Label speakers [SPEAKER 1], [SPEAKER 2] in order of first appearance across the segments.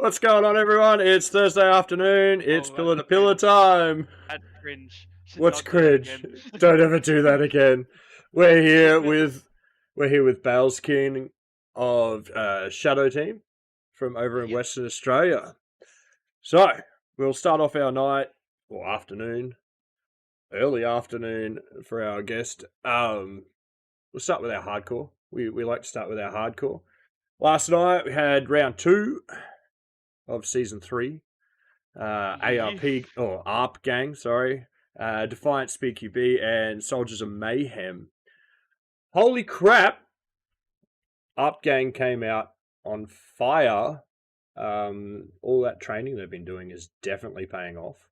[SPEAKER 1] What's going on, everyone? It's Thursday afternoon. It's
[SPEAKER 2] Oh,
[SPEAKER 1] pillar to
[SPEAKER 2] that's
[SPEAKER 1] pillar
[SPEAKER 2] cringe.
[SPEAKER 1] time.
[SPEAKER 2] That's cringe. Should
[SPEAKER 1] What's
[SPEAKER 2] not do that
[SPEAKER 1] cringe?
[SPEAKER 2] again.
[SPEAKER 1] Don't ever do that again. We're here with Bailsking of Shadow Team from over in
[SPEAKER 2] Yep.
[SPEAKER 1] Western Australia. So we'll start off our night or afternoon, early afternoon for our guest. We'll start with our hardcore. We like to start with our hardcore. Last night we had round 2 of season 3. ARP or ARP gang, sorry. Defiant Speedqb and Soldiers of Mayhem. Holy crap! ARP gang came out on fire. All that training they've been doing is definitely paying off.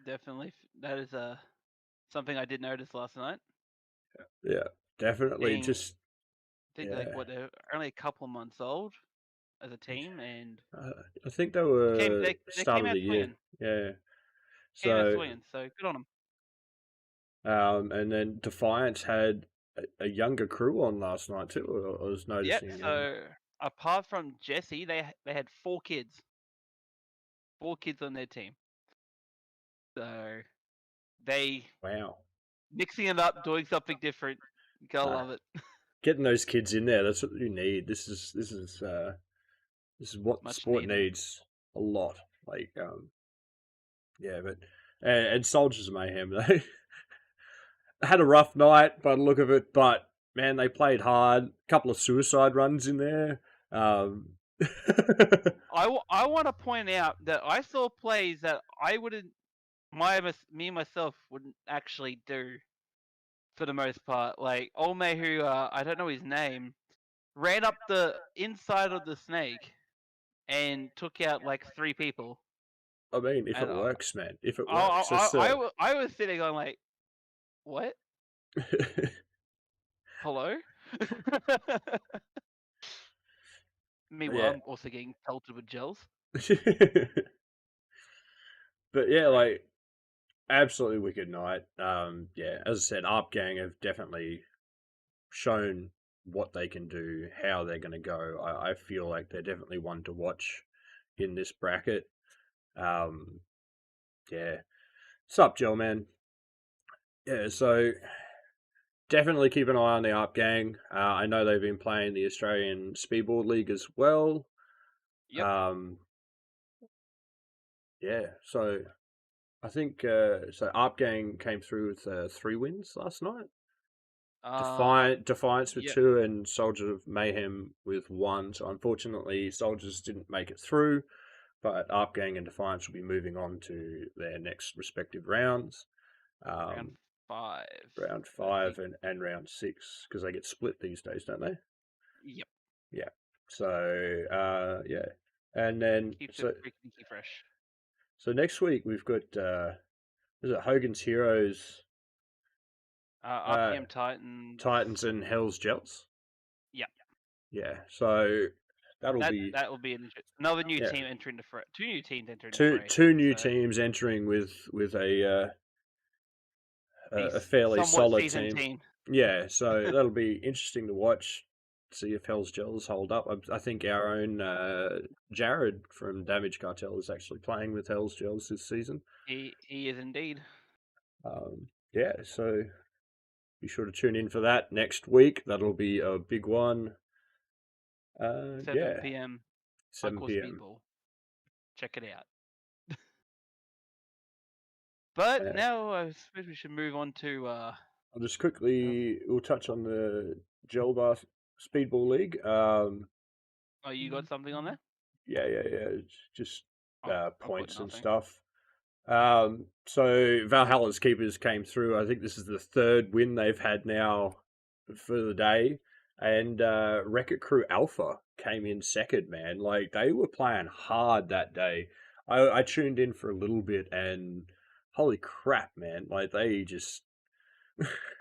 [SPEAKER 2] Definitely. That is something I did notice last night.
[SPEAKER 1] Yeah, definitely.
[SPEAKER 2] Being,
[SPEAKER 1] Just
[SPEAKER 2] I think
[SPEAKER 1] yeah.
[SPEAKER 2] they're only a couple of months old as a team, and
[SPEAKER 1] I think they were
[SPEAKER 2] they
[SPEAKER 1] start
[SPEAKER 2] came
[SPEAKER 1] of
[SPEAKER 2] out
[SPEAKER 1] the year.
[SPEAKER 2] swinging.
[SPEAKER 1] Yeah.
[SPEAKER 2] Came out
[SPEAKER 1] So
[SPEAKER 2] swinging. So good on them.
[SPEAKER 1] and then Defiance had a younger crew on last night too. I was
[SPEAKER 2] Yep.
[SPEAKER 1] noticing.
[SPEAKER 2] So apart from Jesse, they had 4 kids. 4 kids on their team. So they
[SPEAKER 1] Wow.
[SPEAKER 2] mixing it up, doing something different. Gotta love it.
[SPEAKER 1] Getting those kids in there—that's what you need. This is what the
[SPEAKER 2] Much
[SPEAKER 1] sport
[SPEAKER 2] needed.
[SPEAKER 1] needs a lot. Like, yeah, but and Soldiers of Mayhem, they had a rough night by the look of it, but man, they played hard. A couple of suicide runs in there.
[SPEAKER 2] I want to point out that I saw plays that I wouldn't, me myself wouldn't actually do for the most part. Like Olme, who I don't know his name, ran up the inside of the snake and took out like 3 people.
[SPEAKER 1] I mean, if it
[SPEAKER 2] And
[SPEAKER 1] works, man, if it works, it's
[SPEAKER 2] I was sitting on like, what? Hello? Meanwhile,
[SPEAKER 1] yeah.
[SPEAKER 2] I'm also getting pelted with gels.
[SPEAKER 1] But yeah, like absolutely wicked night. Yeah, as I said, ARP Gang have definitely shown what they can do, how they're going to go. I feel like they're definitely one to watch in this bracket. Yeah. Sup, Gel Man? Yeah, so definitely keep an eye on the ARP Gang. I know they've been playing the Australian Speedball League as well.
[SPEAKER 2] Yep.
[SPEAKER 1] Yeah, so I think so. ARP Gang came through with 3 wins last night. Defiance with
[SPEAKER 2] Yep.
[SPEAKER 1] 2 and Soldiers of Mayhem with 1. So unfortunately, Soldiers didn't make it through, but ARP Gang and Defiance will be moving on to their next respective rounds.
[SPEAKER 2] Round 5.
[SPEAKER 1] Round
[SPEAKER 2] I
[SPEAKER 1] 5
[SPEAKER 2] think.
[SPEAKER 1] and round 6, because they get split these days, don't they?
[SPEAKER 2] Yep.
[SPEAKER 1] Yeah. So yeah, and then
[SPEAKER 2] Keeps it freaking fresh.
[SPEAKER 1] so next week we've got is it Hogan's Heroes,
[SPEAKER 2] RPM Titans.
[SPEAKER 1] Titans and Hell's Gels?
[SPEAKER 2] Yeah.
[SPEAKER 1] Yeah. So that will
[SPEAKER 2] be another new
[SPEAKER 1] yeah,
[SPEAKER 2] team entering the fray. 2 new teams entering the fray.
[SPEAKER 1] two new teams entering with a fairly
[SPEAKER 2] somewhat
[SPEAKER 1] solid
[SPEAKER 2] seasoned team.
[SPEAKER 1] Yeah, so that'll be interesting to watch. See if Hell's Gels hold up. I think our own Jared from Damage Cartel is actually playing with Hell's Gels this season.
[SPEAKER 2] He is indeed.
[SPEAKER 1] Yeah, so be sure to tune in for that next week. That'll be a big one.
[SPEAKER 2] 7 p.m.
[SPEAKER 1] 7 p.m.
[SPEAKER 2] Speedball. Check it out. But now I suppose we should move on to.
[SPEAKER 1] I'll just quickly. We'll touch on the Gel Bar Speedball League.
[SPEAKER 2] Oh, you got something on there?
[SPEAKER 1] Yeah. Just points and
[SPEAKER 2] nothing.
[SPEAKER 1] stuff. So Valhalla's Keepers came through. I think this is the 3rd win they've had now for the day. And Wreck-It Crew Alpha came in 2nd, man. Like, they were playing hard that day. I tuned in for a little bit and holy crap, man. Like, they just...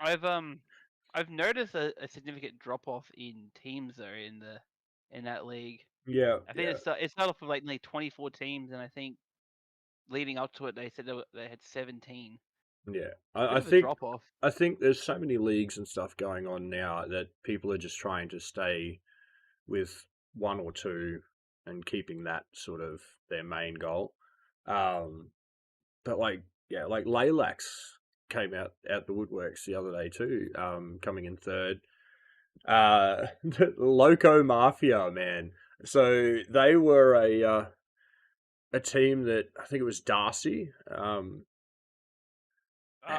[SPEAKER 2] I've noticed a significant drop off in teams though in that league.
[SPEAKER 1] Yeah.
[SPEAKER 2] I think it started off with like nearly 24 teams, and I think leading up to it they said they had 17.
[SPEAKER 1] Yeah,
[SPEAKER 2] I think drop off.
[SPEAKER 1] I think there's so many leagues and stuff going on now that people are just trying to stay with 1 or 2 and keeping that sort of their main goal. But like like Laylax came out the woodworks the other day too, coming in third. Loco Mafia, man. So they were a team that I think it was Darcy had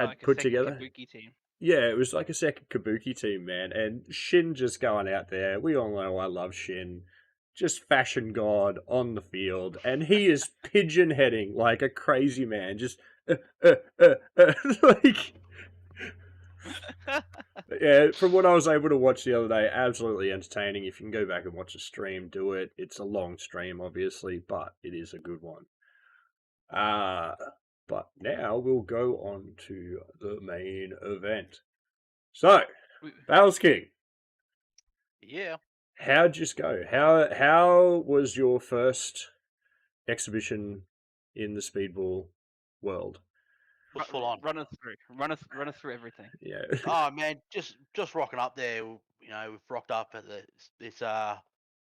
[SPEAKER 2] like a
[SPEAKER 1] put
[SPEAKER 2] second
[SPEAKER 1] together.
[SPEAKER 2] Kabuki team.
[SPEAKER 1] Yeah, it was like a second Kabuki team, man. And Shin just going out there. We all know I love Shin. Just fashion god on the field. And he is pigeon heading like a crazy man. Just, like, yeah, from what I was able to watch the other day, absolutely entertaining. If you can go back and watch a stream, do it. It's a long stream, obviously, but it is a good one. Uh, but now we'll go on to the main event. So, Bailsking,
[SPEAKER 3] Yeah.
[SPEAKER 1] how'd you go? How was your first exhibition in the speedball world?
[SPEAKER 3] Was full on.
[SPEAKER 2] Run us through everything.
[SPEAKER 1] Yeah,
[SPEAKER 3] Oh man, just rocking up there. We've rocked up at this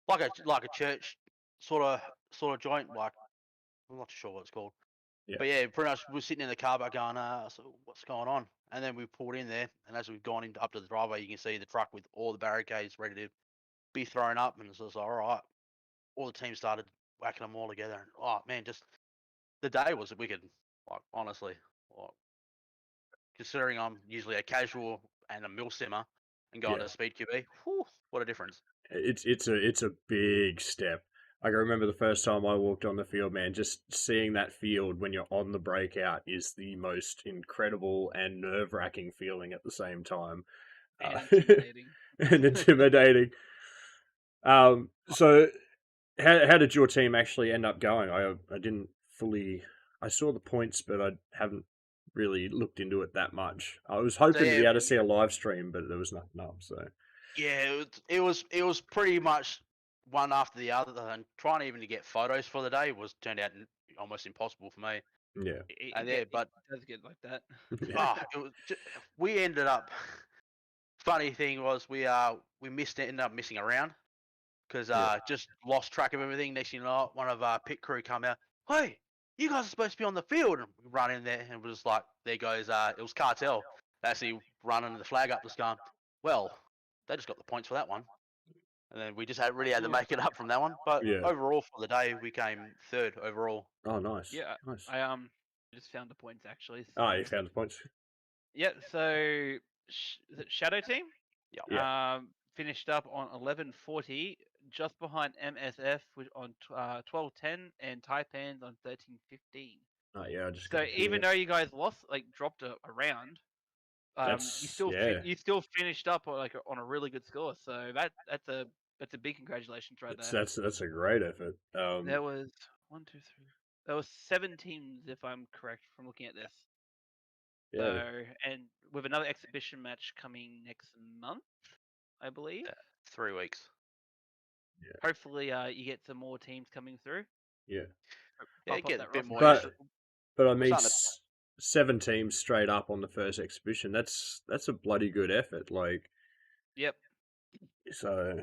[SPEAKER 3] like a church sort of joint. Like I'm not sure what it's called.
[SPEAKER 1] Yeah.
[SPEAKER 3] But yeah, pretty much we're sitting in the car back going, so what's going on? And then we pulled in there, and as we've gone up to the driveway, you can see the truck with all the barricades ready to be thrown up, and so it's like, all right. All the teams started whacking them all together, and oh man, just the day was wicked. Like honestly, like, considering I'm usually a casual and a mill simmer, and going
[SPEAKER 1] Yeah.
[SPEAKER 3] to Speedqb, whew, what a difference!
[SPEAKER 1] It's a big step. Like I remember the first time I walked on the field, man. Just seeing that field when you're on the breakout is the most incredible and nerve wracking feeling at the same time,
[SPEAKER 2] And intimidating.
[SPEAKER 1] and intimidating. So how did your team actually end up going? I didn't fully. I saw the points, but I haven't really looked into it that much. I was
[SPEAKER 3] So
[SPEAKER 1] hoping to be
[SPEAKER 3] yeah,
[SPEAKER 1] able to see a live stream, but there was nothing up. So
[SPEAKER 3] yeah, it was pretty much one after the other, and trying even to get photos for the day was turned out almost impossible for me.
[SPEAKER 1] yeah,
[SPEAKER 3] And yeah, but
[SPEAKER 2] it does get like that.
[SPEAKER 1] yeah,
[SPEAKER 3] it was we ended up. Funny thing was we ended up missing a round because
[SPEAKER 1] Yeah.
[SPEAKER 3] just lost track of everything. Next thing you know, one of our pit crew come out. Hey, you guys are supposed to be on the field, and we run in there, and it was like, there goes. It was Cartel actually running the flag up, just going, well, they just got the points for that one, and then we just really had to make it up from that one. But
[SPEAKER 1] yeah.
[SPEAKER 3] overall for the day, we came third overall.
[SPEAKER 1] Oh, nice.
[SPEAKER 2] Yeah,
[SPEAKER 1] Nice.
[SPEAKER 2] I just found the points actually.
[SPEAKER 1] Oh,
[SPEAKER 2] So
[SPEAKER 1] you found the points.
[SPEAKER 2] yeah, so is it Shadow Team?
[SPEAKER 3] Yeah.
[SPEAKER 2] Finished up on 1140, just behind MSF on 1210, and Taipans on 1315.
[SPEAKER 1] Oh, yeah. I just
[SPEAKER 2] So
[SPEAKER 1] got it
[SPEAKER 2] even
[SPEAKER 1] here.
[SPEAKER 2] though you guys lost, like dropped a round, you
[SPEAKER 1] That's
[SPEAKER 2] still
[SPEAKER 1] yeah.
[SPEAKER 2] you still finished up on a really good score. So that's a big congratulations right there.
[SPEAKER 1] That's a great effort.
[SPEAKER 2] There was one, two, three. There was 7 teams, if I'm correct, from looking at this.
[SPEAKER 1] Yeah,
[SPEAKER 2] So, and with another exhibition match coming next month, I believe.
[SPEAKER 3] 3 weeks.
[SPEAKER 2] Hopefully, you get some more teams coming through.
[SPEAKER 1] yeah.
[SPEAKER 3] Yeah,
[SPEAKER 2] I'll pop
[SPEAKER 3] get a
[SPEAKER 2] that
[SPEAKER 3] bit
[SPEAKER 2] roster
[SPEAKER 3] more.
[SPEAKER 1] But
[SPEAKER 3] interest.
[SPEAKER 1] but I
[SPEAKER 3] We're
[SPEAKER 1] mean,
[SPEAKER 3] starting to
[SPEAKER 1] 7 teams straight up on the first exhibition. That's a bloody good effort. Like
[SPEAKER 2] Yep.
[SPEAKER 1] so,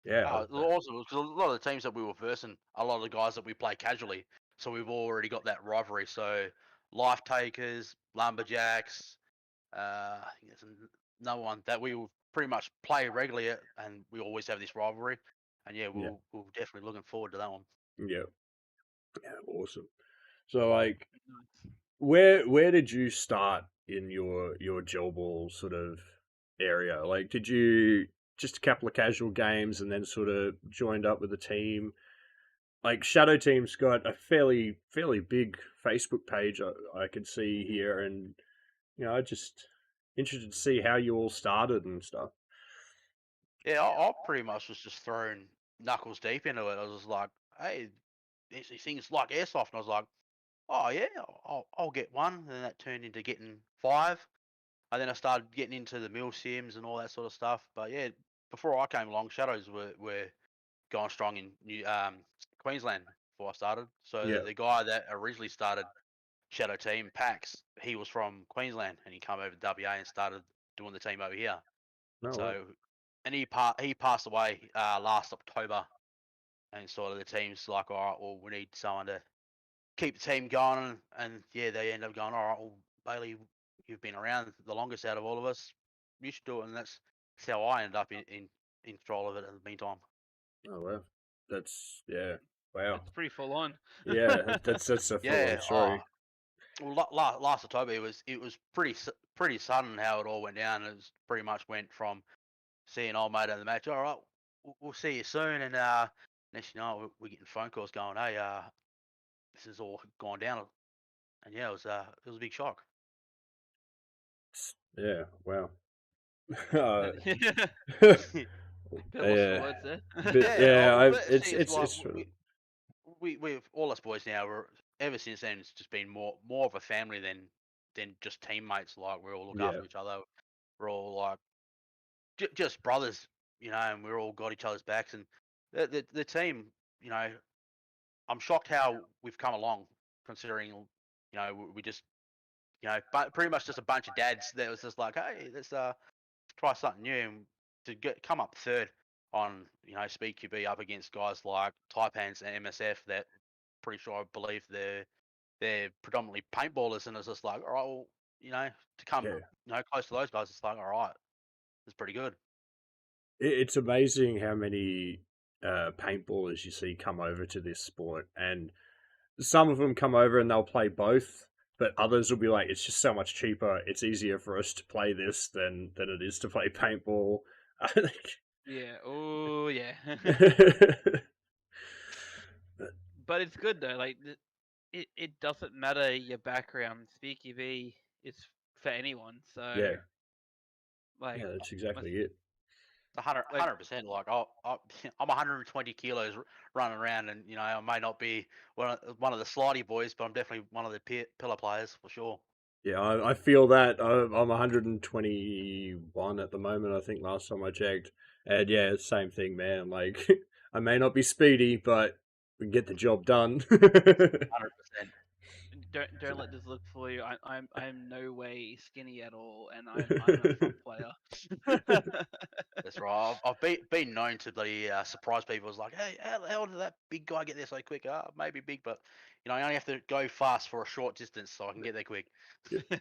[SPEAKER 1] yeah,
[SPEAKER 3] also, because a lot of the teams that we were versing, a lot of the guys that we play casually, so we've already got that rivalry. So, Life Takers, Lumberjacks, I think there's another one that we will pretty much play regularly, and we always have this rivalry. And yeah,
[SPEAKER 1] yeah,
[SPEAKER 3] we're definitely looking forward to that one.
[SPEAKER 1] yeah, yeah. Awesome. So, like,
[SPEAKER 2] Nice.
[SPEAKER 1] where did you start in your gel ball sort of area? Like, did you just a couple of casual games and then sort of joined up with a team? Like Shadow Team's got a fairly big Facebook page I can see here, and I just interested to see how you all started and stuff.
[SPEAKER 3] Yeah, I pretty much was just thrown knuckles deep into it. I was like, hey, these things like airsoft, and I was like, oh yeah, I'll get one. And then that turned into getting 5. And then I started getting into the mill sims and all that sort of stuff. But yeah, before I came along, Shadows were going strong in Queensland before I started. So
[SPEAKER 1] Yeah,
[SPEAKER 3] the guy that originally started Shadow Team, Pax, he was from Queensland and he came over to WA and started doing the team over here.
[SPEAKER 1] no way.
[SPEAKER 3] So, and he passed away last October. and sort of the team's like, all right, well, we need someone to keep the team going, and yeah, they end up going, all right, well, Bailey, you've been around the longest out of all of us, you should do it, and that's how I ended up in control of it in the meantime.
[SPEAKER 1] Oh wow, that's wow,
[SPEAKER 2] It's pretty full on.
[SPEAKER 1] yeah. That's a full on
[SPEAKER 3] Yeah.
[SPEAKER 1] story.
[SPEAKER 3] Well, last October it was pretty sudden how it all went down. It was pretty much went from seeing old mate in the match. All right, we'll see you soon. And next you know, we're getting phone calls going, hey, this has all gone down. And yeah, it was a big shock.
[SPEAKER 1] Yeah, wow. Uh,
[SPEAKER 2] Bit lost for
[SPEAKER 1] yeah,
[SPEAKER 2] words there.
[SPEAKER 1] but
[SPEAKER 3] Yeah,
[SPEAKER 1] yeah,
[SPEAKER 3] but
[SPEAKER 1] it's
[SPEAKER 3] see, it's like
[SPEAKER 1] it's
[SPEAKER 3] we've all us boys now. We're ever since then. It's just been more of a family than just teammates. Like we all look
[SPEAKER 1] yeah,
[SPEAKER 3] after each other. We're all like just brothers, and we're all got each other's backs. And the team, you know, I'm shocked how we've come along, considering, we just, but pretty much just a bunch of dads that was just like, hey, let's try something new, and to come up third on, Speedqb up against guys like Taipans and MSF that pretty sure I believe they're predominantly paintballers, and it's just like, all right, well, to come,
[SPEAKER 1] yeah.
[SPEAKER 3] close to those guys, it's like, all right, it's pretty good.
[SPEAKER 1] It's amazing how many paintballers you see come over to this sport, and some of them come over and they'll play both, but others will be like, it's just so much cheaper. It's easier for us to play this than it is to play paintball.
[SPEAKER 2] Yeah. Oh, yeah. But it's good though. Like it doesn't matter your background. Speedqb is for anyone. So
[SPEAKER 1] yeah,
[SPEAKER 2] like,
[SPEAKER 1] that's exactly it.
[SPEAKER 3] 100%. Like I'm 120 kilos running around, and I may not be one of the slidey boys, but I'm definitely one of the pillar players for sure.
[SPEAKER 1] Yeah, I feel that. I'm 121 at the moment, I think, last time I checked. And yeah, same thing, man. Like, I may not be speedy, but we can get the job done.
[SPEAKER 3] 100%.
[SPEAKER 2] don't let this look for you. I'm no way skinny at all, and I'm a fun player.
[SPEAKER 3] That's right. I've been known to bloody surprise people. It's like, hey, how did that big guy get there so quick? Maybe big, but I only have to go fast for a short distance so I can get there quick.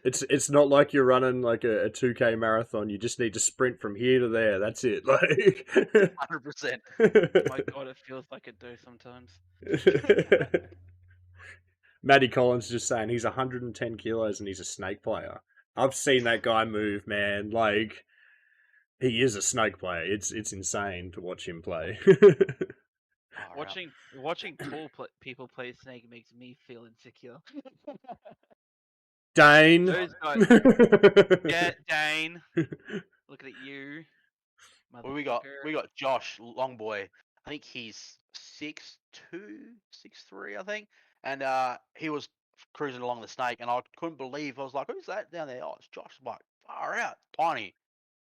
[SPEAKER 1] It's not like you're running like a 2K marathon. You just need to sprint from here to there. That's it. Like
[SPEAKER 3] 100%.
[SPEAKER 2] My God, it feels like it do sometimes.
[SPEAKER 1] Matty Collins just saying he's 110 kilos and he's a snake player. I've seen that guy move, man. Like, he is a snake player. It's insane to watch him play.
[SPEAKER 2] Watching tall people play Snake makes me feel insecure.
[SPEAKER 1] Dane.
[SPEAKER 2] Those guys, yeah, Dane. Looking at you.
[SPEAKER 3] Well, we got Josh Longboy. I think he's 6'2", 6'3", I think, and he was cruising along the Snake, and I couldn't believe. I was like, "Who's that down there?" Oh, it's Josh. I'm like, far out, tiny.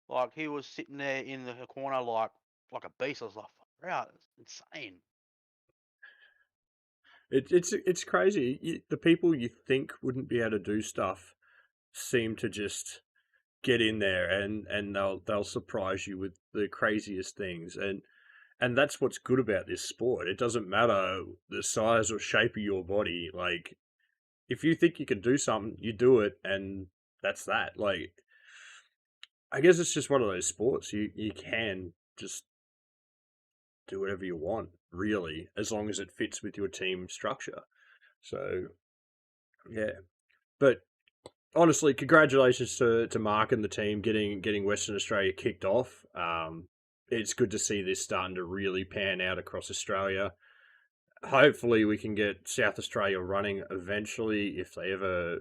[SPEAKER 3] Like he was sitting there in the corner like a beast. I was like, far out, it's insane.
[SPEAKER 1] It's crazy. The people you think wouldn't be able to do stuff seem to just get in there, and they'll surprise you with the craziest things, and that's what's good about this sport. It doesn't matter the size or shape of your body. Like, if you think you can do something, you do it, and that's that. Like, I guess it's just one of those sports. You can just do whatever you want, really, as long as it fits with your team structure. So, yeah. But honestly, congratulations to Mark and the team getting Western Australia kicked off. It's good to see this starting to really pan out across Australia. Hopefully, we can get South Australia running eventually if they ever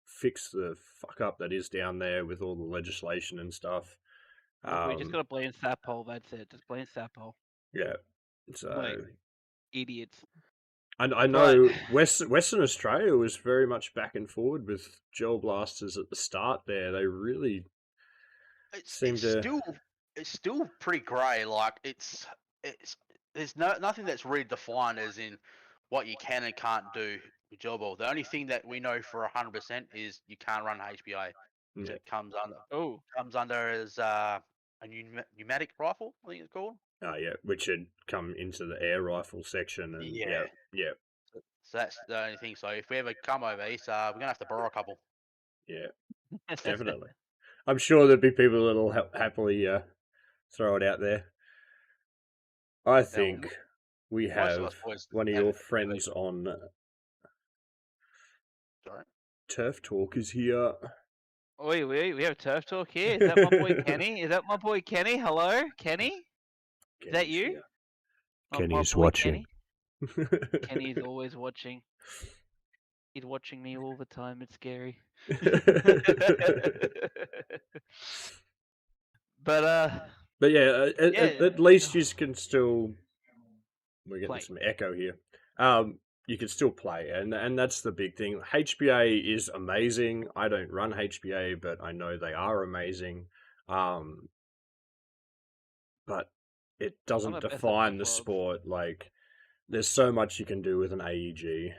[SPEAKER 1] fix the fuck up that is down there with all the legislation and stuff.
[SPEAKER 2] Look, we just gotta blame Sapole. That's it. Just blame Sapole.
[SPEAKER 1] Yeah. So
[SPEAKER 2] like idiots.
[SPEAKER 1] I know Western Australia was very much back and forward with Gel Blasters at the start there. They really seem to.
[SPEAKER 3] It's still pretty grey. Like it's there's nothing that's really defined as in what you can and can't do with Gel Ball. The only thing that we know for 100% is you can't run HBA.
[SPEAKER 1] Yeah.
[SPEAKER 3] It comes under
[SPEAKER 2] Oh,
[SPEAKER 3] as pneumatic rifle, I think it's called.
[SPEAKER 1] Oh yeah, which had come into the air rifle section, and yeah,
[SPEAKER 3] Yeah. So that's the only thing. So if we ever come over east, we're gonna have to borrow a couple.
[SPEAKER 1] yeah, definitely. I'm sure there'd be people that'll happily throw it out there. I
[SPEAKER 3] Yeah,
[SPEAKER 1] think we
[SPEAKER 3] most of
[SPEAKER 1] have
[SPEAKER 3] us boys
[SPEAKER 1] one of
[SPEAKER 3] have
[SPEAKER 1] your
[SPEAKER 3] it.
[SPEAKER 1] friends on
[SPEAKER 3] Sorry.
[SPEAKER 1] Turf Talk is here.
[SPEAKER 2] Wait, we have turf talk here. Is that my boy Kenny? Is that my boy Kenny? Hello, Kenny. Is that
[SPEAKER 1] Kenny's
[SPEAKER 2] you?
[SPEAKER 1] here.
[SPEAKER 2] My
[SPEAKER 1] Kenny's
[SPEAKER 2] boy
[SPEAKER 1] watching.
[SPEAKER 2] Kenny. Kenny's always watching. He's watching me all the time. It's scary. But
[SPEAKER 1] But yeah, at least you can still. We're getting
[SPEAKER 2] Play.
[SPEAKER 1] some echo here. You can still play, and that's the big thing. HBA is amazing. I don't run HBA, but I know they are amazing. But it doesn't
[SPEAKER 2] the best of
[SPEAKER 1] define the
[SPEAKER 2] both worlds.
[SPEAKER 1] sport. Like, there's so much you can do with an AEG.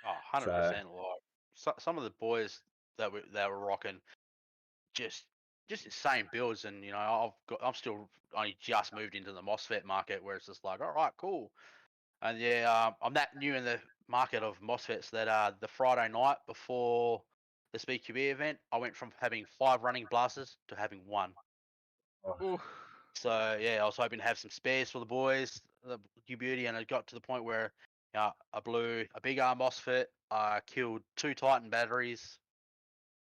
[SPEAKER 3] Oh, 100%. Like some of the boys that were rocking just insane builds, and I'm still only just moved into the MOSFET market, where it's just like, all right, cool. And yeah, I'm that new in the market of MOSFETs that the Friday night before the Speedqb event, I went from having 5 running blasters to having 1.
[SPEAKER 2] Ooh.
[SPEAKER 3] So yeah, I was hoping to have some spares for the boys, the Beauty, and it got to the point where I blew a big arm MOSFET, I killed 2 Titan batteries,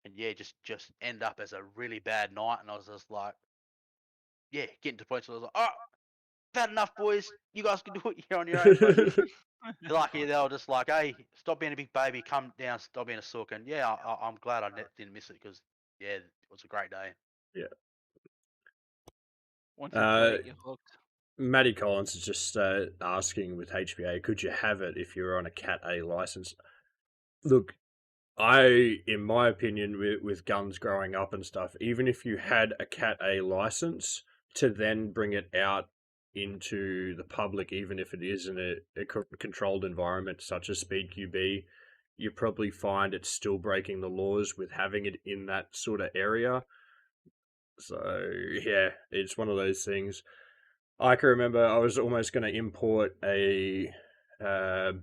[SPEAKER 3] and yeah, just end up as a really bad night. And I was just like, yeah, getting to points where I was like, oh, I've had enough, boys. You guys can do it here on your own. But lucky they were just like, hey, stop being a big baby, come down, stop being a sook. And yeah, I'm glad I didn't miss it, because yeah, it was a great day.
[SPEAKER 1] Yeah.
[SPEAKER 2] Once you play it, you're hooked.
[SPEAKER 1] Matty Collins is just asking with HBA, could you have it if you're on a Cat A license? Look, in my opinion, with guns growing up and stuff, even if you had a Cat A license, to then bring it out into the public, even if it is in a controlled environment such as Speedqb, you probably find it's still breaking the laws with having it in that sort of area. So yeah, it's one of those things. I can remember I was almost going to import a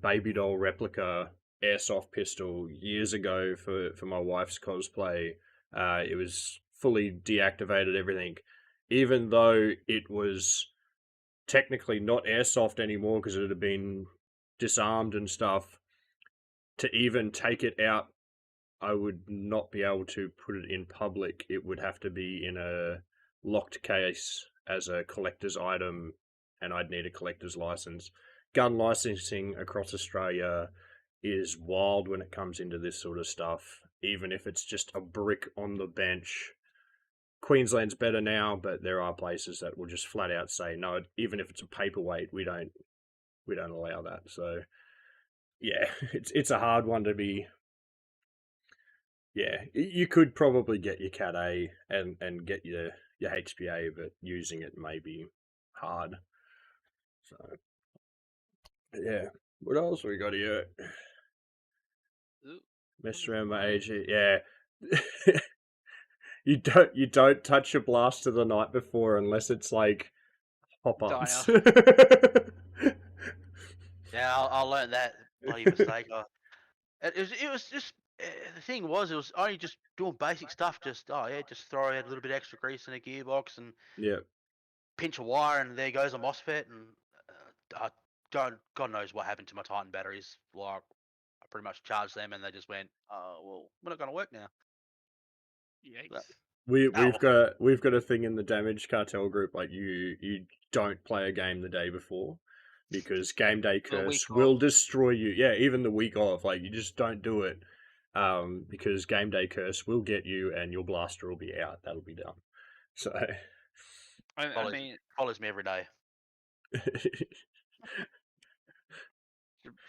[SPEAKER 1] baby doll replica airsoft pistol years ago for my wife's cosplay. It was fully deactivated, everything, even though it was technically not airsoft anymore because it had been disarmed and stuff. To even take it out, I would not be able to put it in public. It would have to be in a locked case as a collector's item, and I'd need a collector's license. Gun licensing across Australia is wild when it comes into this sort of stuff, even if it's just a brick on the bench. Queensland's better now, but there are places that will just flat out say no, even if it's a paperweight, we don't allow that. So yeah, it's a hard one to be. Yeah, you could probably get your Cat A and get your HBA, but using it may be hard. So yeah, what else we got here? Mess around my age. Yeah. You don't touch your blaster the night before unless it's like pop-ups.
[SPEAKER 3] Yeah, I learned that bloody mistake. It was just the thing was, it was only just doing basic stuff. Just just throw out a little bit extra grease in a gearbox and
[SPEAKER 1] Yeah.
[SPEAKER 3] pinch a wire, and there goes a MOSFET. And God knows what happened to my Titan batteries. Like, I pretty much charged them, and they just went, "Oh well, we're not going to work now."
[SPEAKER 2] Yikes.
[SPEAKER 1] We've got a thing in the Damage Cartel group, like you don't play a game the day before because game day curse will destroy you. Yeah, even the week of, like, you just don't do it because game day curse will get you and your blaster will be out. That'll be done. So
[SPEAKER 2] I mean,
[SPEAKER 3] follows me every day.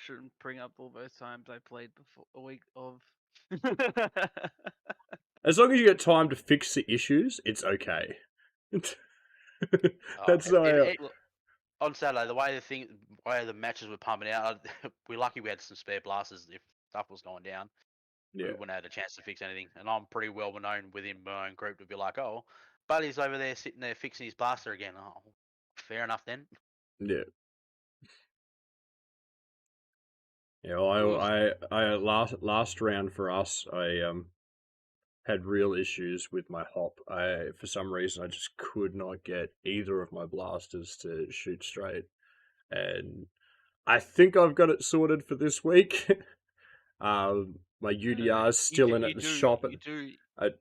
[SPEAKER 2] Shouldn't bring up all those times I played before a week of.
[SPEAKER 1] As long as you get time to fix the issues, it's okay. That's
[SPEAKER 3] on Saturday, the way the matches were pumping out, we're lucky we had some spare blasters if stuff was going down.
[SPEAKER 1] Yeah.
[SPEAKER 3] We wouldn't have had a chance to fix anything. And I'm pretty well known within my own group to be like, oh, Buddy's over there sitting there fixing his blaster again. Oh, fair enough then.
[SPEAKER 1] Yeah. Yeah, well, I last round for us, I had real issues with my hop. For some reason I just could not get either of my blasters to shoot straight, and I think I've got it sorted for this week. My UDR is still in at the shop.
[SPEAKER 2] You do.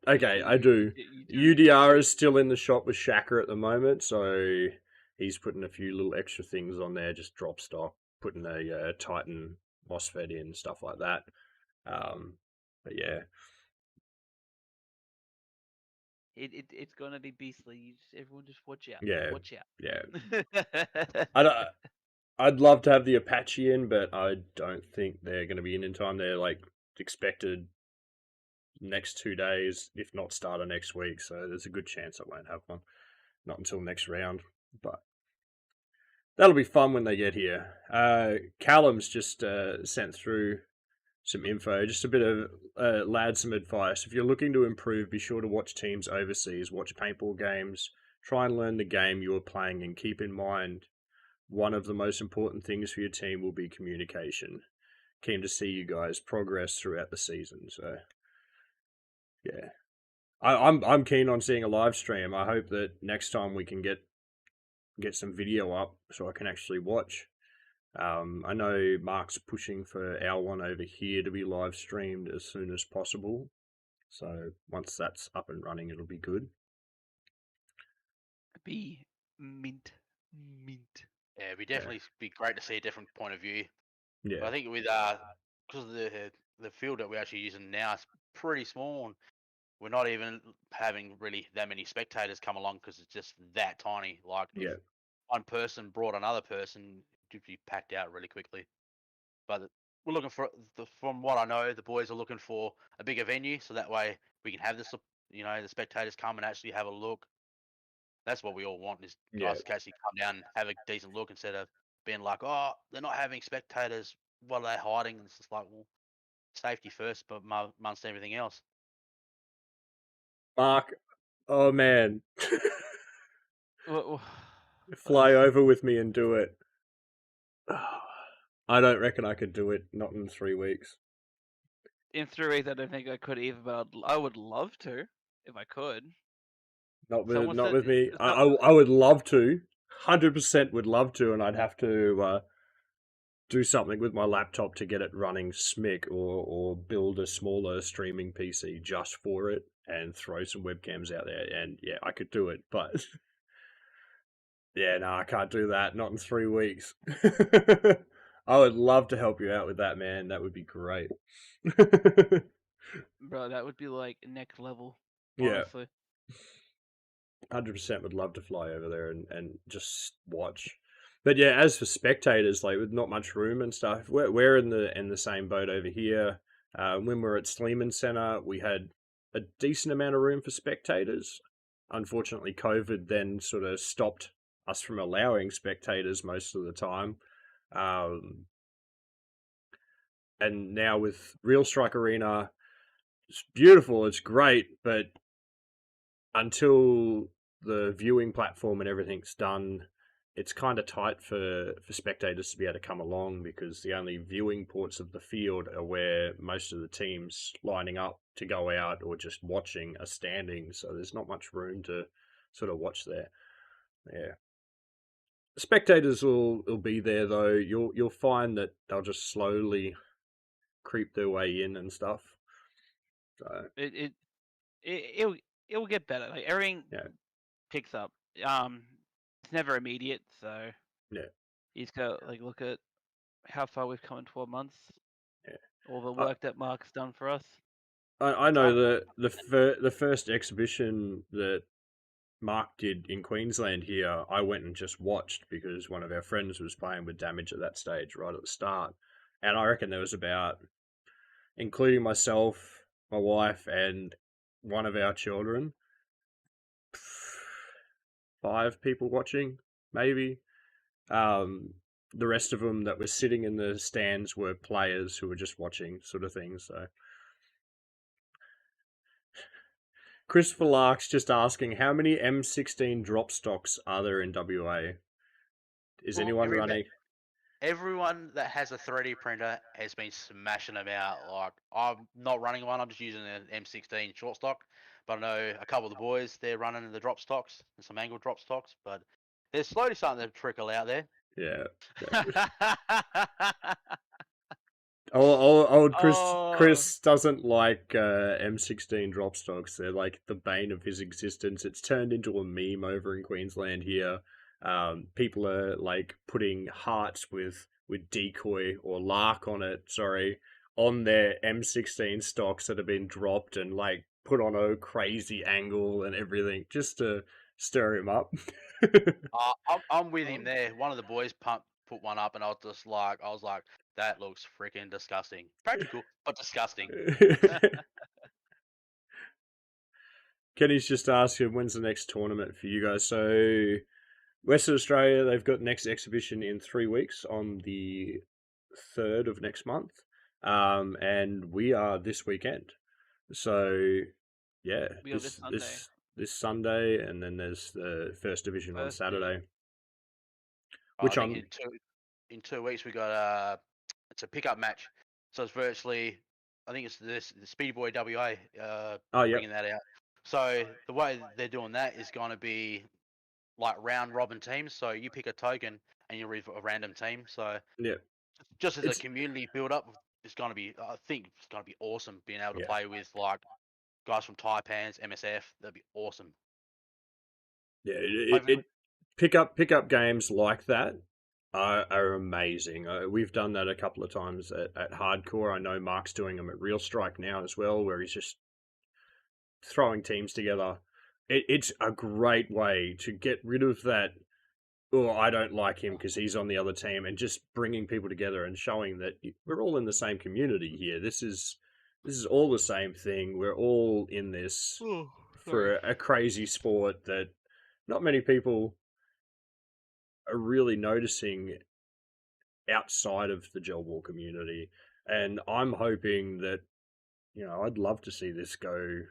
[SPEAKER 1] Okay, I do.
[SPEAKER 2] You do.
[SPEAKER 1] UDR is still in the shop with Shaka at the moment, so he's putting a few little extra things on there, just drop stock, putting a Titan MOSFET in, stuff like that. But yeah,
[SPEAKER 2] It's gonna be beastly. Everyone just watch out.
[SPEAKER 1] yeah,
[SPEAKER 2] Watch out.
[SPEAKER 1] yeah. I'd love to have the Apache in, but I don't think they're going to be in time. They're like expected next 2 days, if not start of next week. So there's a good chance I won't have one. Not until next round, but that'll be fun when they get here. Callum's just sent through some info, just a bit of lad, some advice. If you're looking to improve, be sure to watch teams overseas, watch paintball games, try and learn the game you are playing, and keep in mind one of the most important things for your team will be communication. Keen to see you guys progress throughout the season. So, yeah, I'm keen on seeing a live stream. I hope that next time we can get some video up so I can actually watch. I know Mark's pushing for our one over here to be live streamed as soon as possible. So once that's up and running, it'll be good.
[SPEAKER 2] Be mint.
[SPEAKER 3] Yeah, it'd be definitely be great to see a different point of view.
[SPEAKER 1] Yeah,
[SPEAKER 3] But I think with because of the field that we're actually using now is pretty small, and we're not even having really that many spectators come along because it's just that tiny. Like if
[SPEAKER 1] yeah,
[SPEAKER 3] one person brought another person, it'd be packed out really quickly. But we're looking for from what I know, the boys are looking for a bigger venue, so that way we can have this, the spectators come and actually have a look. That's what we all want is
[SPEAKER 1] yeah.
[SPEAKER 3] guys to actually come down and have a decent look instead of being like, oh, they're not having spectators. What are they hiding? And it's just like, well, safety first, but amongst everything else.
[SPEAKER 1] Mark, oh man,
[SPEAKER 2] Well,
[SPEAKER 1] fly over with me and do it. I don't reckon I could do it. Not in 3 weeks.
[SPEAKER 2] in 3 weeks, I don't think I could either, but I would love to if I could.
[SPEAKER 1] Not with
[SPEAKER 2] Someone
[SPEAKER 1] not
[SPEAKER 2] said-
[SPEAKER 1] with me.
[SPEAKER 2] some-
[SPEAKER 1] I would love to. 100% would love to, and I'd have to do something with my laptop to get it running smick, or build a smaller streaming PC just for it and throw some webcams out there. And yeah, I could do it, but yeah, no, I can't do that. Not in 3 weeks. I would love to help you out with that, man. That would be great.
[SPEAKER 2] Bro, that would be like next level.
[SPEAKER 1] Yeah.
[SPEAKER 2] Honestly.
[SPEAKER 1] 100% would love to fly over there and just watch. But yeah, as for spectators, like with not much room and stuff, we're in the same boat over here. When we were at Sleeman Center, we had a decent amount of room for spectators. Unfortunately, COVID then sort of stopped us from allowing spectators most of the time. And now with Real Strike Arena, it's beautiful, it's great, but until the viewing platform and everything's done, it's kind of tight for spectators to be able to come along, because the only viewing ports of the field are where most of the teams lining up to go out or just watching are standing, so there's not much room to sort of watch there. Yeah. Spectators will be there though. You'll find that they'll just slowly creep their way in and stuff. So
[SPEAKER 2] It'll get better. Like everything
[SPEAKER 1] yeah.
[SPEAKER 2] picks up. It's never immediate, so
[SPEAKER 1] Yeah.
[SPEAKER 2] you just gotta like look at how far we've come in 12 months.
[SPEAKER 1] Yeah.
[SPEAKER 2] All the work that Mark's done for us.
[SPEAKER 1] I know the first exhibition that Mark did in Queensland here, I went and just watched because one of our friends was playing with damage at that stage right at the start. And I reckon there was about, including myself, my wife, and one of our children, 5 people watching, maybe. The rest of them that were sitting in the stands were players who were just watching, sort of thing. So Christopher Lark's just asking, how many M16 drop stocks are there in WA? Is anyone running?
[SPEAKER 3] Everyone that has a 3D printer has been smashing them out. Like, I'm not running one, I'm just using an M16 short stock. But I know a couple of the boys, they're running the drop stocks and some angled drop stocks. But there's slowly starting to trickle out there.
[SPEAKER 1] Yeah. Old Chris doesn't like M16 drop stocks. They're like the bane of his existence. It's turned into a meme over in Queensland here. People are like putting hearts with decoy or lark on it, sorry, on their M16 stocks that have been dropped and like put on a crazy angle and everything just to stir him up.
[SPEAKER 3] I'm with him there. One of the boys put one up, and I was like, that looks freaking disgusting. Practical, but disgusting.
[SPEAKER 1] Kenny's just asking when's the next tournament for you guys. So Western Australia, they've got next exhibition in 3 weeks on the 3rd of next month. And we are this weekend. So yeah,
[SPEAKER 2] We got this Sunday.
[SPEAKER 1] This Sunday, and then there's the first division on Saturday. Which
[SPEAKER 3] I think in 2 weeks we got it's a pickup match. So it's virtually, I think it's the Speedball WA bringing that out. So the way they're doing that is going to be like round robin teams. So you pick a token and you read a random team. So
[SPEAKER 1] yeah,
[SPEAKER 3] just as a community build up, it's going to be, I think it's going to be awesome being able to play with like guys from Taipans, MSF. That'd be awesome.
[SPEAKER 1] Yeah, pick up games like that are amazing. We've done that a couple of times at Hardcore. I know Mark's doing them at Real Strike now as well, where he's just throwing teams together. It's a great way to get rid of that. Oh, I don't like him because he's on the other team, and just bringing people together and showing that we're all in the same community here. This is all the same thing. We're all in this for a crazy sport that not many people are really noticing outside of the gel ball community. And I'm hoping that, I'd love to see this go,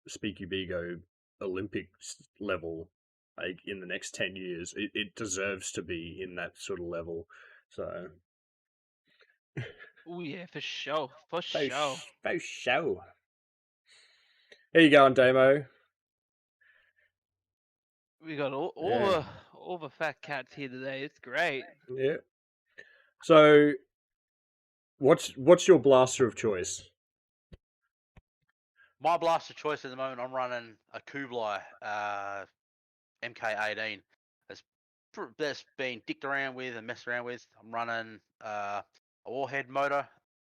[SPEAKER 1] Speedqb go Olympics level, like in the next 10 years. It deserves to be in that sort of level. So.
[SPEAKER 2] Oh yeah, for sure. For
[SPEAKER 1] For
[SPEAKER 2] sure.
[SPEAKER 1] sure. How you going, Damo?
[SPEAKER 2] We got all the fat cats here today. It's great.
[SPEAKER 1] Yeah. So, what's your blaster of choice?
[SPEAKER 3] My blaster choice at the moment, I'm running a Kublai MK18. That's been dicked around with and messed around with. I'm running a warhead motor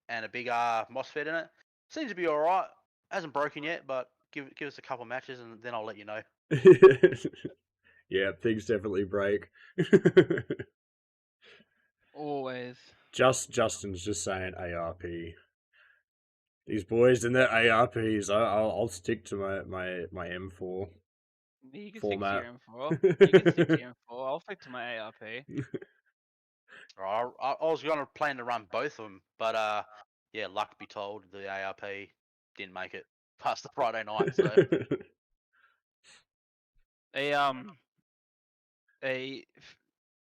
[SPEAKER 3] and a big MOSFET in it. Seems to be all right. Hasn't broken yet, but give us a couple matches and then I'll let you know.
[SPEAKER 1] Yeah, things definitely break.
[SPEAKER 2] Always.
[SPEAKER 1] Justin's just saying ARP. These boys and their ARPs. I'll stick to my M4
[SPEAKER 2] You can
[SPEAKER 1] format.
[SPEAKER 2] stick to your M4. You can stick to your M4. I'll stick to my ARP.
[SPEAKER 3] I was going to plan to run both of them, but yeah, luck be told, the ARP didn't make it past the Friday night. So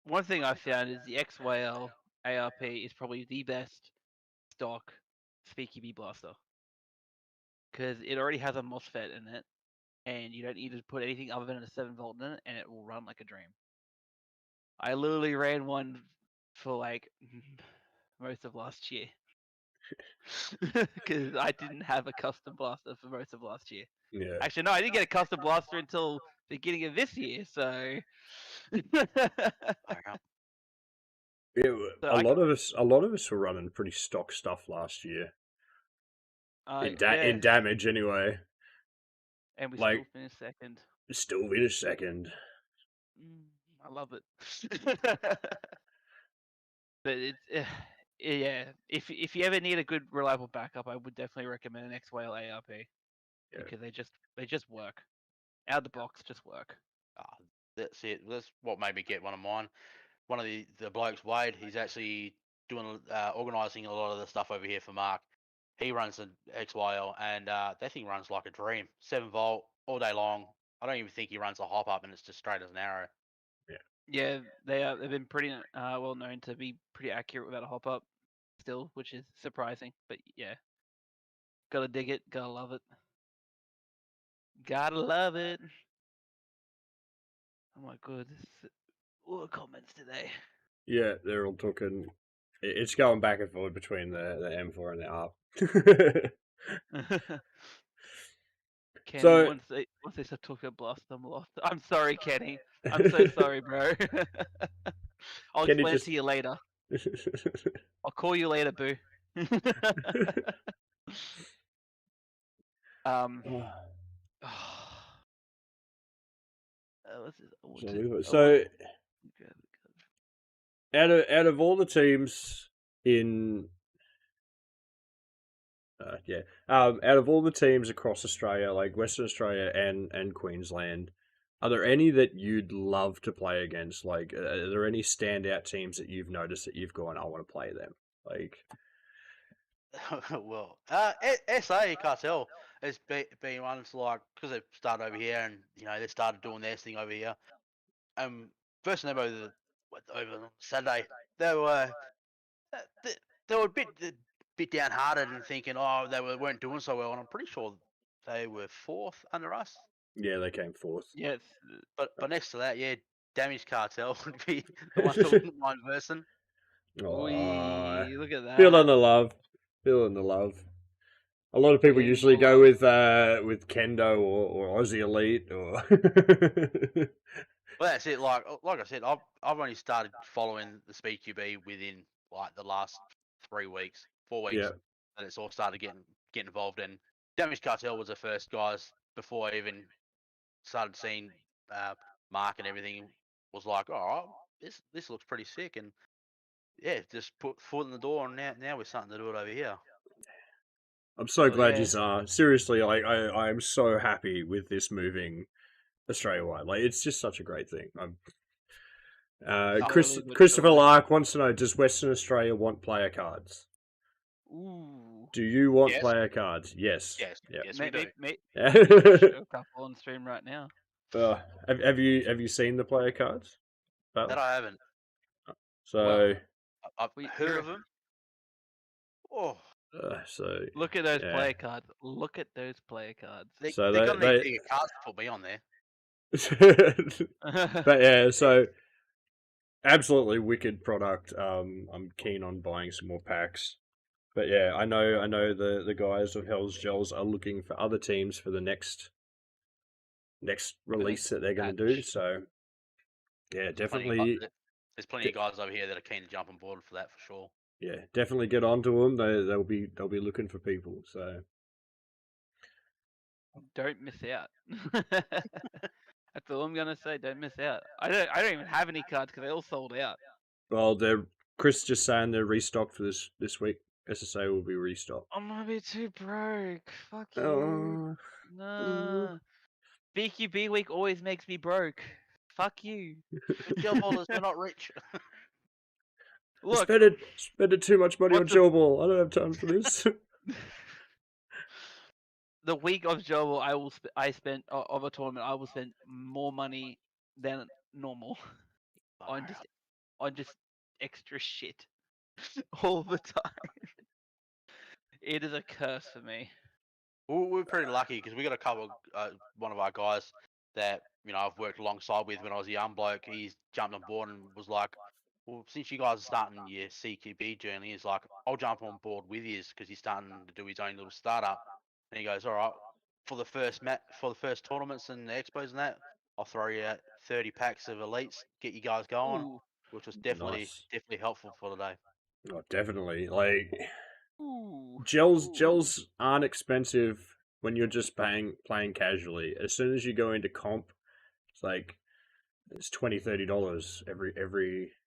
[SPEAKER 2] One thing I found is the XYL ARP is probably the best stock Speedqb blaster because it already has a MOSFET in it, and you don't need to put anything other than a 7-volt in it, and it will run like a dream. I literally ran one for like most of last year because I didn't have a custom blaster for most of last year.
[SPEAKER 1] Yeah.
[SPEAKER 2] Actually, no, I didn't get a custom blaster until beginning of this year. So,
[SPEAKER 1] Yeah, a lot of us were running pretty stock stuff last year. In damage, anyway.
[SPEAKER 2] And we still finished second.
[SPEAKER 1] Still finished second.
[SPEAKER 2] I love it. But it's yeah. If you ever need a good reliable backup, I would definitely recommend an XYL ARP because they just work. Out of the box, just work.
[SPEAKER 3] That's it. That's what made me get one of mine. One of the blokes, Wade, he's actually doing organising a lot of the stuff over here for Mark. He runs an XYL, and that thing runs like a dream. 7 volt all day long. I don't even think he runs a hop up, and it's just straight as an arrow.
[SPEAKER 2] Yeah, they've been pretty well known to be pretty accurate without a hop up still, which is surprising. But yeah, gotta dig it, gotta love it, gotta love it. Oh my goodness, all the comments today.
[SPEAKER 1] Yeah, they're all talking. It's going back and forth between the M4 and the ARP.
[SPEAKER 2] Kenny,
[SPEAKER 1] So-
[SPEAKER 2] once they start talking about blast, I'm lost. I'm sorry, Kenny. I'm so sorry, bro. I'll
[SPEAKER 1] Kenny
[SPEAKER 2] explain it
[SPEAKER 1] just-
[SPEAKER 2] to you later. I'll call you later, boo.
[SPEAKER 1] So out of all the teams in out of all the teams across Australia, like Western Australia and Queensland, are there any that you'd love to play against? Like, are there any standout teams that you've noticed that you've gone, I want to play them? Like,
[SPEAKER 3] Well, SA Cartel has been ones like, because they've started over here, and they started doing their thing over here. First time over on Saturday, they were they were a bit downhearted and thinking, oh, they weren't doing so well, and I'm pretty sure they were 4th under us.
[SPEAKER 1] yeah, they came fourth.
[SPEAKER 2] Yes,
[SPEAKER 3] But next to that, yeah, Damage Cartel would be the one I wouldn't mind versing.
[SPEAKER 2] Wee, look at that.
[SPEAKER 1] Feeling the love. Feeling the love. A lot of people
[SPEAKER 2] Getting
[SPEAKER 1] usually
[SPEAKER 2] more
[SPEAKER 1] go
[SPEAKER 2] love.
[SPEAKER 1] with Kendo or Aussie Elite or
[SPEAKER 3] Well, that's it. Like I said, I've only started following the Speedqb within like the last 3 weeks, 4 weeks,
[SPEAKER 1] yeah.
[SPEAKER 3] and it's all started getting involved. And Damage Cartel was the first guys before I even started seeing Mark and everything. Was like, oh, this looks pretty sick, and yeah, just put foot in the door, and now we're starting to do it over here.
[SPEAKER 1] I'm so glad
[SPEAKER 2] yeah.
[SPEAKER 1] you are. Seriously, like I am so happy with this moving Australia wide. Like it's just such a great thing. Christopher Lark wants to know: does Western Australia want player cards?
[SPEAKER 2] Ooh.
[SPEAKER 1] Do you want
[SPEAKER 3] Yes.
[SPEAKER 1] player cards? Yes.
[SPEAKER 3] Yes.
[SPEAKER 1] Yep.
[SPEAKER 3] Yes, we do.
[SPEAKER 2] Show a couple on stream right now.
[SPEAKER 1] Have you seen the player cards?
[SPEAKER 3] That I haven't.
[SPEAKER 1] So
[SPEAKER 3] I've heard of them. Oh.
[SPEAKER 1] So
[SPEAKER 2] look at those player cards. Look at those player cards.
[SPEAKER 3] They're
[SPEAKER 1] So
[SPEAKER 3] gonna need bigger cards to put me on there.
[SPEAKER 1] But yeah, so absolutely wicked product. I'm keen on buying some more packs. But yeah, I know the guys of Hell's Gels are looking for other teams for the next release that they're going to do. So yeah, definitely.
[SPEAKER 3] There's plenty of guys over here that are keen to jump on board for that for sure.
[SPEAKER 1] Yeah, definitely get onto them. They'll be looking for people. So
[SPEAKER 2] don't miss out. That's all I'm gonna say. Don't miss out. I don't even have any cards because they all sold out.
[SPEAKER 1] well, Chris just saying they're restocked for this week. SSA will be restocked.
[SPEAKER 2] I'm gonna be too broke. Fuck you. Nah. BQB week always makes me broke. Fuck you.
[SPEAKER 3] But gel holders, we're not rich.
[SPEAKER 2] Look,
[SPEAKER 1] spending too much money on gel ball. I don't have time for this.
[SPEAKER 2] the week of gel ball, I spent of a tournament. I will spend more money than normal on just extra shit all the time. It is a curse for me.
[SPEAKER 3] We're pretty lucky because we got a couple. One of our guys that I've worked alongside with when I was a young bloke. He's jumped on board and was like, "Well, since you guys are starting your CQB journey, he's like, I'll jump on board with you because he's starting to do his own little startup." And he goes, "All right, for the first tournaments and expos and that, I'll throw you out 30 packs of elites, get you guys going,"
[SPEAKER 2] Ooh.
[SPEAKER 3] which was definitely helpful for the day.
[SPEAKER 1] Oh, definitely. Like
[SPEAKER 2] Ooh.
[SPEAKER 1] gels aren't expensive when you're just playing casually. As soon as you go into comp, it's like it's $20-$30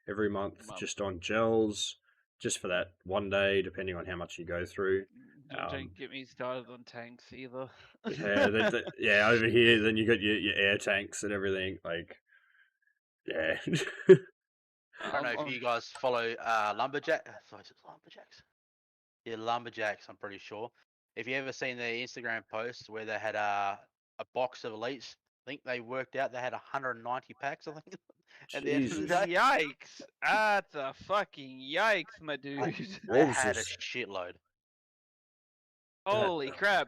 [SPEAKER 1] every month just on gels, just for that one day, depending on how much you go through.
[SPEAKER 2] Don't get me started on tanks either.
[SPEAKER 1] Yeah, over here, then you got your air tanks and everything. Like, yeah.
[SPEAKER 3] I don't know if you guys follow Lumberjack. Sorry, it's Lumberjacks. Yeah, Lumberjacks, I'm pretty sure. If you ever seen their Instagram posts where they had a box of elites, I think they worked out they had 190 packs, I think, at the end of the
[SPEAKER 1] Jesus.
[SPEAKER 3] day.
[SPEAKER 2] Yikes! That's a fucking yikes, my dude.
[SPEAKER 3] They
[SPEAKER 1] What was
[SPEAKER 3] had a
[SPEAKER 1] this?
[SPEAKER 3] shitload.
[SPEAKER 2] Holy crap!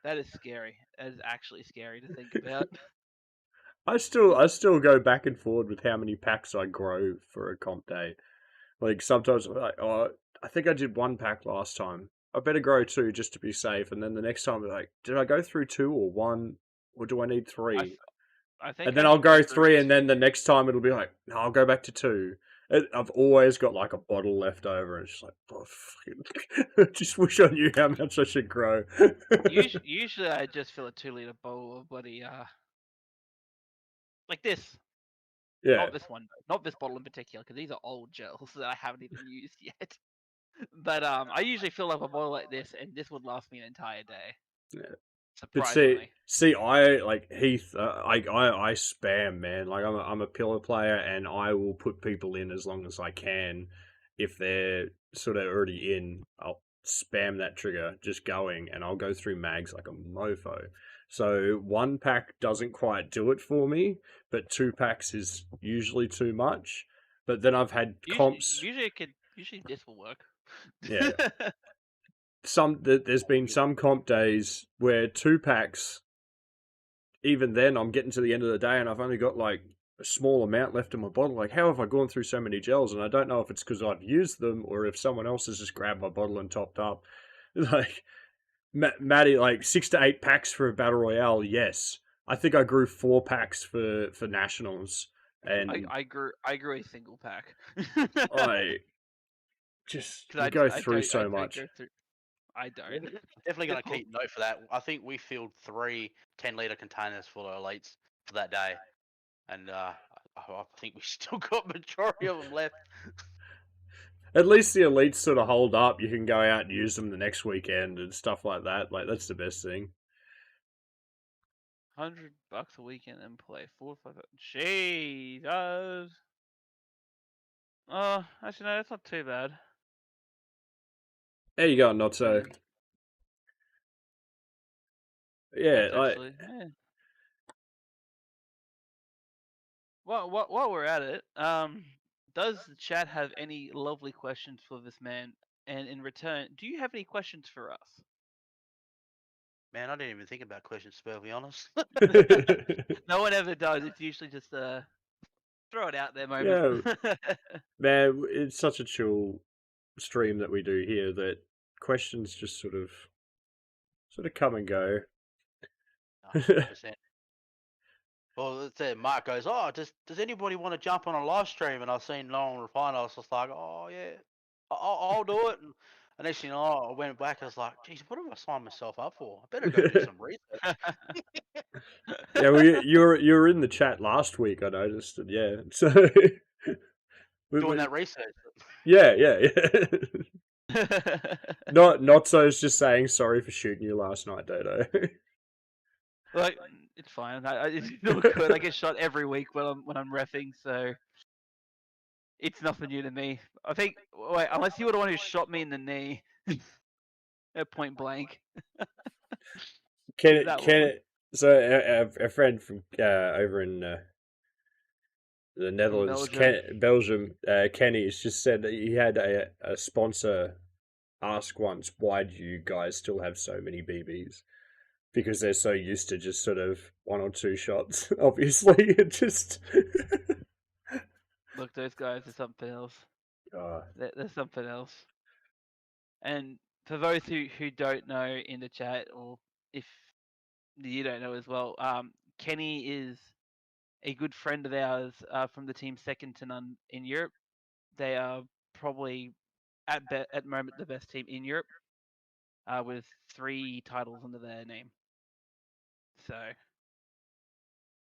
[SPEAKER 2] That is scary. That is actually scary to think about.
[SPEAKER 1] I still go back and forward with how many packs I grow for a comp day. Like sometimes I'm like, oh, I think I did 1 pack last time. I better grow 2 just to be safe. And then the next time, I'm like, did I go through 2 or 1, or do I need
[SPEAKER 2] I,
[SPEAKER 1] 3?
[SPEAKER 2] I think
[SPEAKER 1] And
[SPEAKER 2] I
[SPEAKER 1] then I'll
[SPEAKER 2] only went
[SPEAKER 1] go
[SPEAKER 2] through
[SPEAKER 1] 3, and then the next time it'll be like, no, I'll go back to 2. I've always got like a bottle left over, and it's just like, oh, I just wish I knew how much I should grow.
[SPEAKER 2] Usually I just fill a 2-liter bowl of bloody like this.
[SPEAKER 1] Yeah,
[SPEAKER 2] Not this one, though. Not this bottle in particular, because these are old gels that I haven't even used yet. But I usually fill up a bottle like this, and this would last me an entire day.
[SPEAKER 1] yeah. But
[SPEAKER 2] Surprisingly.
[SPEAKER 1] I like Heath. I spam, man. Like I'm a pillar player, and I will put people in as long as I can. If they're sort of already in, I'll spam that trigger, just going, and I'll go through mags like a mofo. So 1 pack doesn't quite do it for me, but 2 packs is usually too much. But then I've had comps.
[SPEAKER 2] Usually this will work.
[SPEAKER 1] Yeah, there's been some comp days where 2 packs, even then I'm getting to the end of the day and I've only got like a small amount left in my bottle. Like, how have I gone through so many gels? And I don't know if it's because I've used them or if someone else has just grabbed my bottle and topped up. Like, Maddie, like 6 to 8 packs for a battle royale. Yes, I think I grew 4 packs for nationals, and
[SPEAKER 2] I grew a single pack.
[SPEAKER 1] I just
[SPEAKER 2] Because
[SPEAKER 1] you go
[SPEAKER 2] I
[SPEAKER 1] through
[SPEAKER 2] don't
[SPEAKER 1] so much.
[SPEAKER 2] go through. I don't.
[SPEAKER 3] Definitely going to keep note for that. I think we filled 3 10-liter containers full of elites for that day. And I think we still got majority of them left.
[SPEAKER 1] At least the elites sort of hold up. You can go out and use them the next weekend and stuff like that. Like, that's the best thing.
[SPEAKER 2] $100 a weekend and play 4 or 5. Jesus. Oh, actually no, that's not too bad.
[SPEAKER 1] There you go, not so. Yeah,
[SPEAKER 2] That's actually, yeah. Well, while we're at it, does the chat have any lovely questions for this man? And in return, do you have any questions for us?
[SPEAKER 3] Man, I didn't even think about questions, to be honest.
[SPEAKER 2] No one ever does. It's usually just throw it out there moment.
[SPEAKER 1] yeah, man, it's such a chill stream that we do here that questions just sort of come and go.
[SPEAKER 3] 100%. Well, let's say Mark goes, oh, does anybody want to jump on a live stream? And I've seen no one reply, and I was just like, oh, yeah, I'll do it. And next thing you know, I went back, I was like, geez, what have I signed myself up for? I better go do some research.
[SPEAKER 1] Yeah, well, you were in the chat last week, I noticed, and yeah, so
[SPEAKER 3] Doing that research.
[SPEAKER 1] yeah. Not so. It's just saying sorry for shooting you last night, Dodo.
[SPEAKER 2] Like, it's fine. It's still good. I get shot every week when I'm reffing, so it's nothing new to me. I think. Wait, unless you were the one who shot me in the knee at point blank.
[SPEAKER 1] So a friend from over in the Netherlands, Belgium, Kenny, has just said that he had a sponsor ask once, why do you guys still have so many BBs? Because they're so used to just sort of 1 or 2 shots, obviously. It just...
[SPEAKER 2] Look, those guys are something else. They're something else. And for those who don't know in the chat, or if you don't know as well, Kenny is a good friend of ours from the team second to none in Europe. They are probably at the moment the best team in Europe, with 3 titles under their name. So,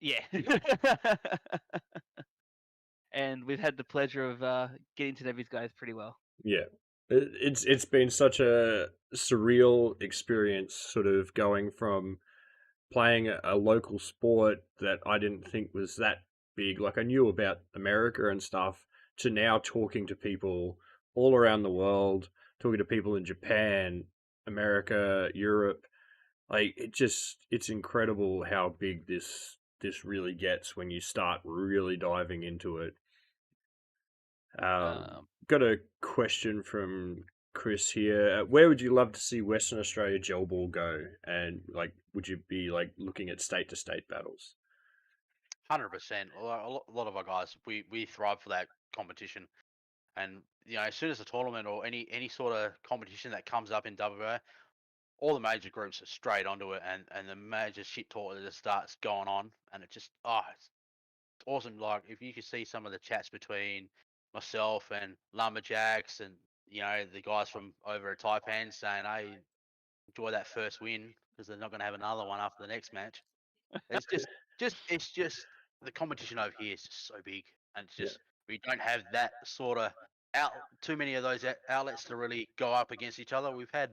[SPEAKER 2] yeah. And we've had the pleasure of getting to know these guys pretty well.
[SPEAKER 1] Yeah. It's been such a surreal experience, sort of going from playing a local sport that I didn't think was that big. Like, I knew about America and stuff, to now talking to people all around the world, talking to people in Japan, America, Europe. Like it's incredible how big this really gets when you start really diving into it. Got a question from Chris here. Where would you love to see Western Australia gel ball go? And like, would you be like looking at state to state battles?
[SPEAKER 3] 100%. A lot of our guys, we thrive for that competition. And as soon as a tournament or any sort of competition that comes up in WA, all the major groups are straight onto it, and the major shit talk that just starts going on, and it's awesome. Like if you could see some of the chats between myself and Lumberjacks and the guys from over at Taipan saying, "Hey, enjoy that first win because they're not going to have another one after the next match." It's just the competition over here is just so big, and it's just we don't have that sort of too many of those outlets to really go up against each other. We've had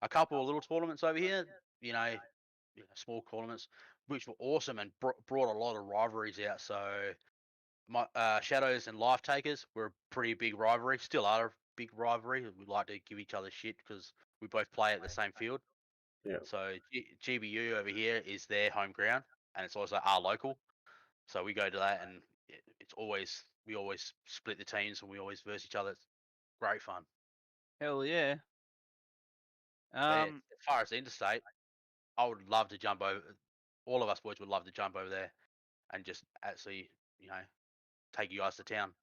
[SPEAKER 3] a couple of little tournaments over here, small tournaments, which were awesome and brought a lot of rivalries out. So my Shadows and Life Takers were a pretty big rivalry, still are a big rivalry. We like to give each other shit because we both play at the same field.
[SPEAKER 1] Yeah.
[SPEAKER 3] So GBU over here is their home ground, and it's also our local. So we go to that, and we always split the teams, and we always verse each other. It's great fun.
[SPEAKER 2] Hell yeah.
[SPEAKER 3] As far as the interstate, I would love to jump over. All of us boys would love to jump over there and just actually, take you guys to town.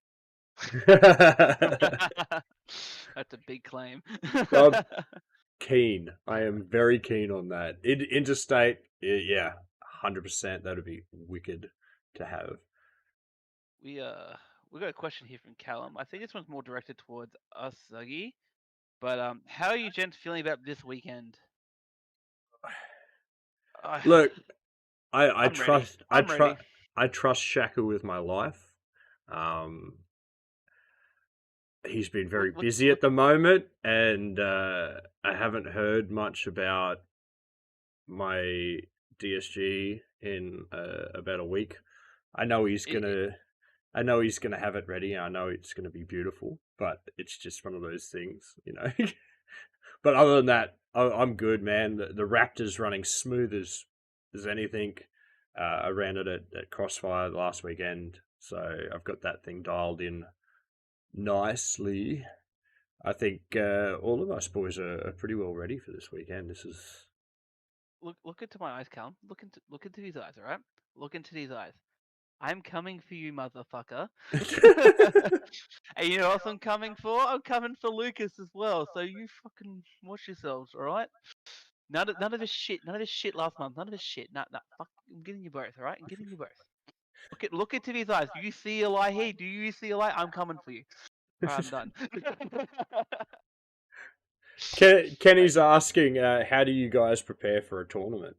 [SPEAKER 2] That's a big claim.
[SPEAKER 1] Keen. I am very keen on that. Interstate, yeah, 100%. That'd be wicked to have.
[SPEAKER 2] We got a question here from Callum. I think this one's more directed towards us, Zuggy. But how are you gents feeling about this weekend?
[SPEAKER 1] Look, I
[SPEAKER 2] I'm
[SPEAKER 1] trust
[SPEAKER 2] ready.
[SPEAKER 1] I trust Shaka with my life. He's been very busy at the moment, and I haven't heard much about my DSG in about a week. I know he's gonna have it ready. I know it's gonna be beautiful, but it's just one of those things, But other than that, I'm good, man. The Raptors running smooth as anything. I ran it at Crossfire last weekend, so I've got that thing dialed in nicely. I think all of us boys are pretty well ready for this weekend. This is
[SPEAKER 2] look into my eyes, Callum. Look into these eyes, all right? Look into these eyes. I'm coming for you, motherfucker. And you know what I'm coming for? I'm coming for Lucas as well. So you fucking watch yourselves, all right? None of this shit. None of this shit last month. None of this shit. Nah. Fuck. I'm getting you both, all right? I'm getting you both. Look into these eyes. Do you see a lie here? Do you see a lie? I'm coming for you. All right, I'm done.
[SPEAKER 1] Kenny's asking, how do you guys prepare for a tournament?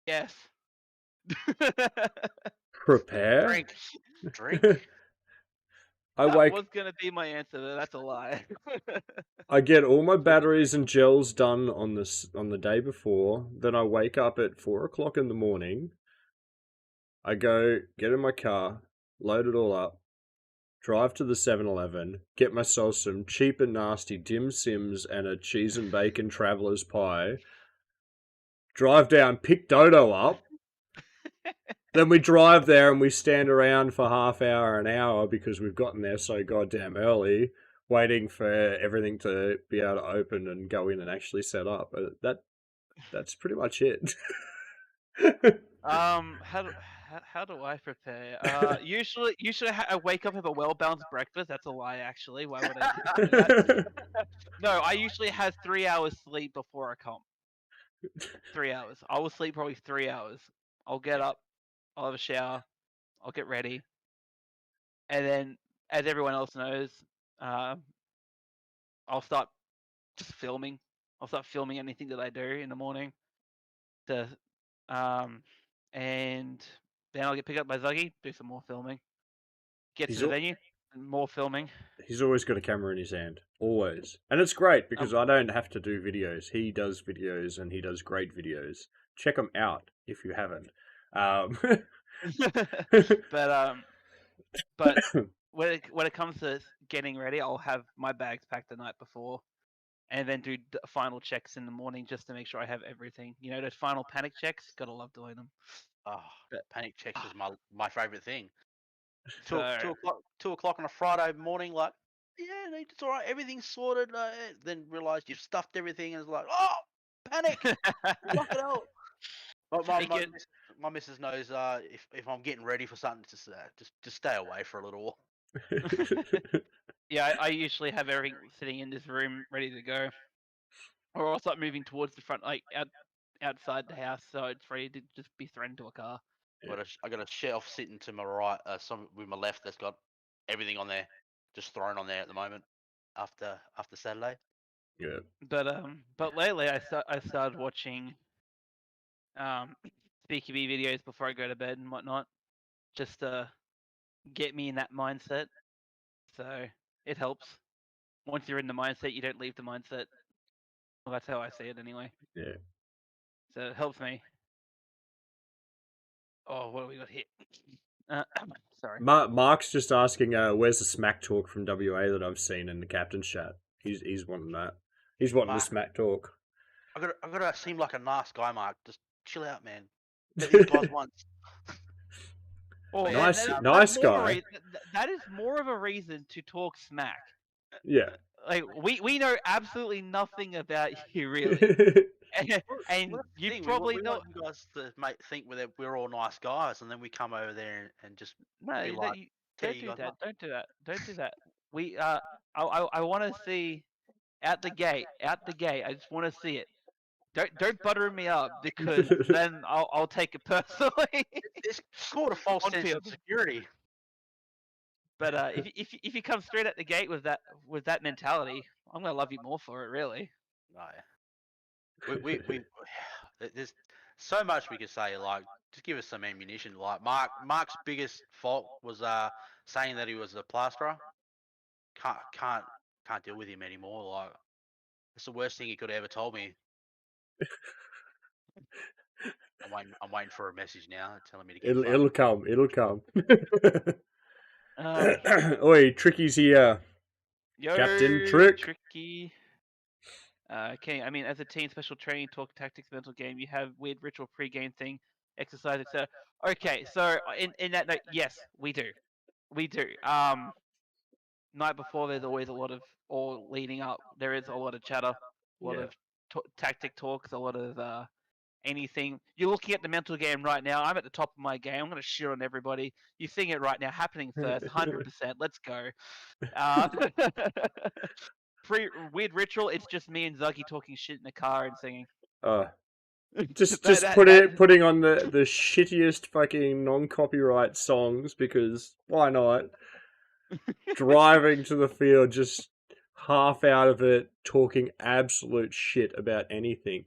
[SPEAKER 2] Yes.
[SPEAKER 1] Prepare?
[SPEAKER 3] Drink.
[SPEAKER 2] That was gonna be my answer, but that's a lie.
[SPEAKER 1] I get all my batteries and gels done on the day before. Then I wake up at 4:00 in the morning. I go get in my car, load it all up, drive to the 7-Eleven, get myself some cheap and nasty dim sims and a cheese and bacon traveller's pie. Drive down, pick Dodo up. Then we drive there and we stand around for half hour, an hour, because we've gotten there so goddamn early, waiting for everything to be able to open and go in and actually set up. That's pretty much it.
[SPEAKER 2] How do I prepare? Usually I wake up, have a well balanced breakfast. That's a lie, actually. Why would I do that? No, I usually have 3 hours sleep before I come. 3 hours. I will sleep probably 3 hours. I'll get up. I'll have a shower. I'll get ready. And then, as everyone else knows, I'll start just filming. I'll start filming anything that I do in the morning. And then I'll get picked up by Zuggy, do some more filming. Get to the venue, more filming.
[SPEAKER 1] He's always got a camera in his hand. Always. And it's great because I don't have to do videos. He does videos and he does great videos. Check him out if you haven't.
[SPEAKER 2] But when it comes to getting ready, I'll have my bags packed the night before, and then do final checks in the morning just to make sure I have everything. You know, those final panic checks. Gotta love doing them.
[SPEAKER 3] Oh,
[SPEAKER 2] But,
[SPEAKER 3] panic checks is my favorite thing.
[SPEAKER 2] so
[SPEAKER 3] 2 o'clock on a Friday morning, like, yeah, it's all right, everything's sorted. Then realize you've stuffed everything, and it's like, oh, panic, fuck it out. But
[SPEAKER 2] Speaking,
[SPEAKER 3] my missus knows if I'm getting ready for something, just stay away for a little while.
[SPEAKER 2] yeah, I usually have everything sitting in this room ready to go, or I'll start moving towards the front, like outside the house, so it's ready to just be thrown into a car.
[SPEAKER 3] I got a shelf sitting to my right, some with my left that's got everything on there, just thrown on there at the moment. After Saturday.
[SPEAKER 1] Yeah.
[SPEAKER 2] But lately I started watching Speedqb videos before I go to bed and whatnot, just to get me in that mindset. So it helps. Once you're in the mindset, you don't leave the mindset. Well, that's how I see it anyway.
[SPEAKER 1] Yeah.
[SPEAKER 2] So it helps me. Oh, what do we got here? Sorry.
[SPEAKER 1] Mark's just asking, where's the smack talk from WA that I've seen in the captain's chat? He's wanting that. He's wanting the
[SPEAKER 3] Mark,
[SPEAKER 1] smack talk.
[SPEAKER 3] I gotta seem like a nice guy, Mark. Just chill out, man. Met these guys once.
[SPEAKER 2] Oh,
[SPEAKER 3] Yeah,
[SPEAKER 1] Nice,
[SPEAKER 3] that's
[SPEAKER 1] nice
[SPEAKER 2] more of a
[SPEAKER 1] guy.
[SPEAKER 2] that is more of a reason to talk smack.
[SPEAKER 1] Yeah.
[SPEAKER 2] Like we know absolutely nothing about you, really. And
[SPEAKER 3] Well, that's the
[SPEAKER 2] you
[SPEAKER 3] thing.
[SPEAKER 2] probably
[SPEAKER 3] We
[SPEAKER 2] know.
[SPEAKER 3] want you guys to think we're all nice guys, and then we come over there and just
[SPEAKER 2] No,
[SPEAKER 3] be
[SPEAKER 2] you
[SPEAKER 3] like, tear
[SPEAKER 2] don't
[SPEAKER 3] you
[SPEAKER 2] do
[SPEAKER 3] guys
[SPEAKER 2] that.
[SPEAKER 3] up.
[SPEAKER 2] Don't do that. Don't do that. We I want to see out the gate. Out the gate. I just want to see it. Don't butter me up, because then I'll take it personally
[SPEAKER 3] It's called a false
[SPEAKER 2] on
[SPEAKER 3] sense
[SPEAKER 2] field.
[SPEAKER 3] of security.
[SPEAKER 2] But if you come straight at the gate with that mentality, I'm gonna love you more for it, really.
[SPEAKER 3] No, we there's so much we could say. Like, just give us some ammunition. Like Mark's biggest fault was saying that he was a plasterer. Can't deal with him anymore. Like, it's the worst thing he could have ever told me. I'm waiting for a message now telling me to get fucked.
[SPEAKER 1] it'll come. It'll come.
[SPEAKER 2] Um,
[SPEAKER 1] Oi, Tricky's here.
[SPEAKER 2] yo,
[SPEAKER 1] Captain Trick.
[SPEAKER 2] Tricky. Okay, I mean, as a team, special training, talk tactics, mental game, you have weird ritual pre-game thing, exercise, etc. Okay, so in that note, yes, we do. Night before, there's always a lot of, or leading up, there is a lot of chatter, a lot
[SPEAKER 1] Yeah.
[SPEAKER 2] of tactic talks, a lot of anything. You're looking at the mental game right now. I'm at the top of my game. I'm going to shit on everybody. You're seeing it right now, happening first, 100%. Let's go. Weird ritual. It's just me and Zuggy talking shit in the car and singing.
[SPEAKER 1] Just
[SPEAKER 2] That
[SPEAKER 1] putting on the shittiest fucking non-copyright songs, because why not? Driving to the field, just half out of it, talking absolute shit about anything,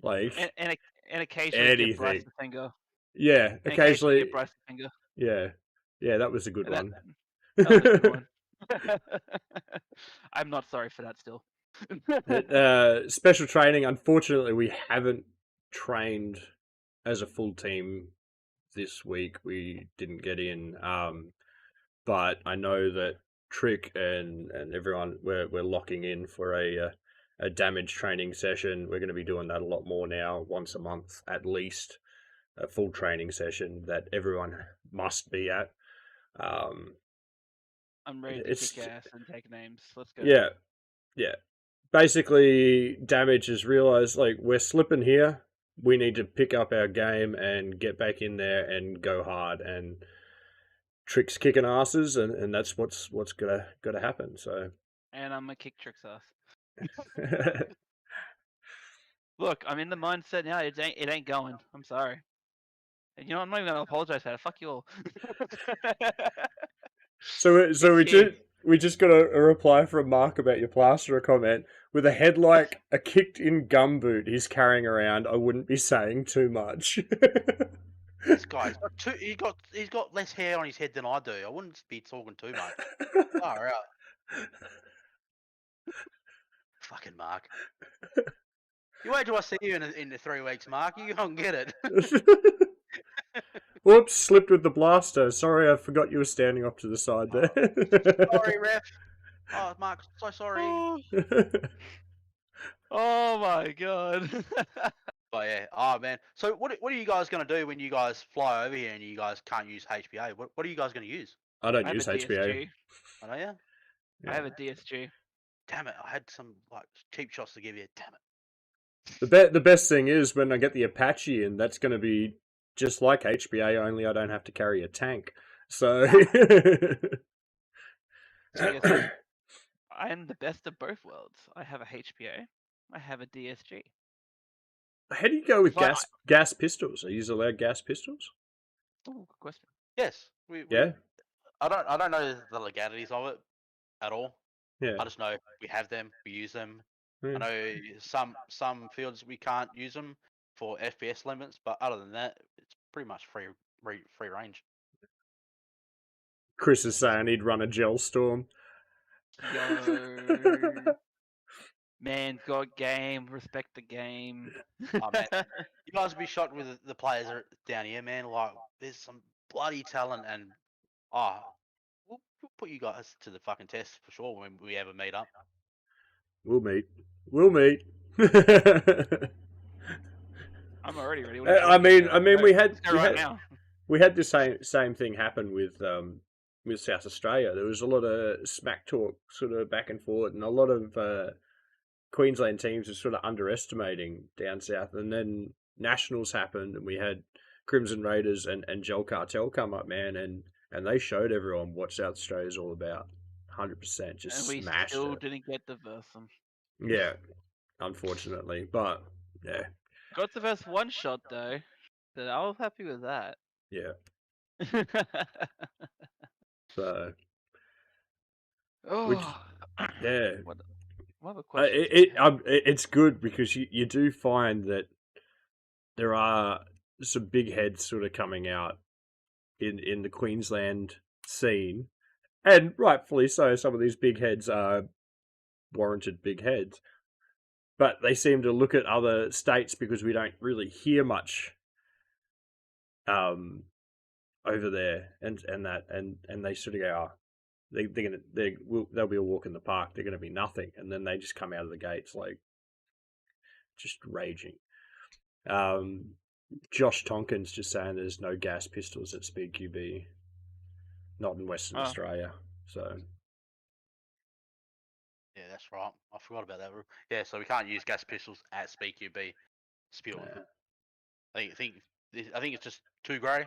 [SPEAKER 1] like
[SPEAKER 2] and occasionally give Bryce
[SPEAKER 1] anything.
[SPEAKER 2] the finger.
[SPEAKER 1] Yeah,
[SPEAKER 2] And
[SPEAKER 1] occasionally.
[SPEAKER 2] give Bryce the finger.
[SPEAKER 1] Yeah, that was a good one.
[SPEAKER 2] That was a good one. I'm not sorry for that still.
[SPEAKER 1] Special training. Unfortunately, we haven't trained as a full team this week. We didn't get in, but I know that Trick and everyone, we're locking in for a damage training session. We're going to be doing that a lot more now, once a month at least. A full training session that everyone must be at.
[SPEAKER 2] I'm ready to kick ass and take names. Let's go.
[SPEAKER 1] Yeah. Basically, damage has realized, like, we're slipping here. We need to pick up our game and get back in there and go hard. And Trick's kicking asses, and that's what's gotta happen. So.
[SPEAKER 2] And I'm gonna kick Trick's ass. Look, I'm in the mindset now. It ain't going. I'm sorry. You know, I'm not even gonna apologize for that. Fuck you all.
[SPEAKER 1] So we just got a reply from Mark about your plasterer comment. With a head like a kicked-in gumboot he's carrying around, I wouldn't be saying too much.
[SPEAKER 3] This guy's got he's got less hair on his head than I do. I wouldn't be talking too much. Far out. Fucking Mark. You wait till I see you in the 3 weeks, Mark. You don't get it.
[SPEAKER 1] Oops, slipped with the blaster. Sorry, I forgot you were standing off to the side there.
[SPEAKER 3] Sorry, ref. Oh, Mark, so sorry.
[SPEAKER 2] Oh, oh my god.
[SPEAKER 3] But yeah, oh man. So what are you guys gonna do when you guys fly over here and you guys can't use HBA? What are you guys gonna use?
[SPEAKER 1] I don't
[SPEAKER 2] I have
[SPEAKER 1] use
[SPEAKER 2] a
[SPEAKER 1] HBA.
[SPEAKER 2] DSG.
[SPEAKER 3] I know ya.
[SPEAKER 2] I have a DSG.
[SPEAKER 3] Damn it! I had some like cheap shots to give you. Damn it.
[SPEAKER 1] The best thing is when I get the Apache, and that's going to be just like HBA, only I don't have to carry a tank. So.
[SPEAKER 2] So guess what? I am the best of both worlds. I have a HPA. I have a DSG.
[SPEAKER 1] How do you go with
[SPEAKER 2] So
[SPEAKER 1] gas pistols? Are you allowed gas pistols?
[SPEAKER 2] Oh, good question.
[SPEAKER 3] Yes.
[SPEAKER 1] Yeah.
[SPEAKER 3] I don't know the legalities of it at all.
[SPEAKER 1] Yeah.
[SPEAKER 3] I just know we have them. We use them.
[SPEAKER 1] Yeah.
[SPEAKER 3] I know some fields we can't use them for FPS limits, but other than that, it's pretty much free range.
[SPEAKER 1] Chris is saying he'd run a gel storm.
[SPEAKER 2] Yo. Man's got game. Respect the game.
[SPEAKER 3] Oh man, you guys will be shocked with the players down here, man. Like, there's some bloody talent, and we'll put you guys to the fucking test for sure when we ever meet up.
[SPEAKER 1] We'll meet.
[SPEAKER 2] I'm already ready.
[SPEAKER 1] I mean, we had
[SPEAKER 2] now.
[SPEAKER 1] We had the same thing happen with South Australia. There was a lot of smack talk, sort of back and forth, and a lot of Queensland teams were sort of underestimating down south. And then nationals happened, and we had Crimson Raiders and Gel Cartel come up, man, and they showed everyone what South Australia's all about. 100%, just
[SPEAKER 2] and we
[SPEAKER 1] smashed
[SPEAKER 2] still
[SPEAKER 1] it.
[SPEAKER 2] didn't get to verse them.
[SPEAKER 1] Yeah, unfortunately, but yeah.
[SPEAKER 2] Got to verse one shot though. So I was happy with that.
[SPEAKER 1] Yeah. So.
[SPEAKER 2] Oh.
[SPEAKER 1] Yeah.
[SPEAKER 2] What other questions?
[SPEAKER 1] It's good because you do find that there are some big heads sort of coming out in the Queensland scene, and rightfully so. Some of these big heads are warranted big heads, but they seem to look at other states because we don't really hear much over there, and they sort of go, they'll be a walk in the park. They're gonna be nothing, and then they just come out of the gates like just raging. Josh Tonkin's just saying there's no gas pistols at Speedqb, not in Western Australia. So
[SPEAKER 3] yeah, that's right. I forgot about that rule. Yeah, so we can't use gas pistols at Speedqb. Spiel. I think it's just too grey.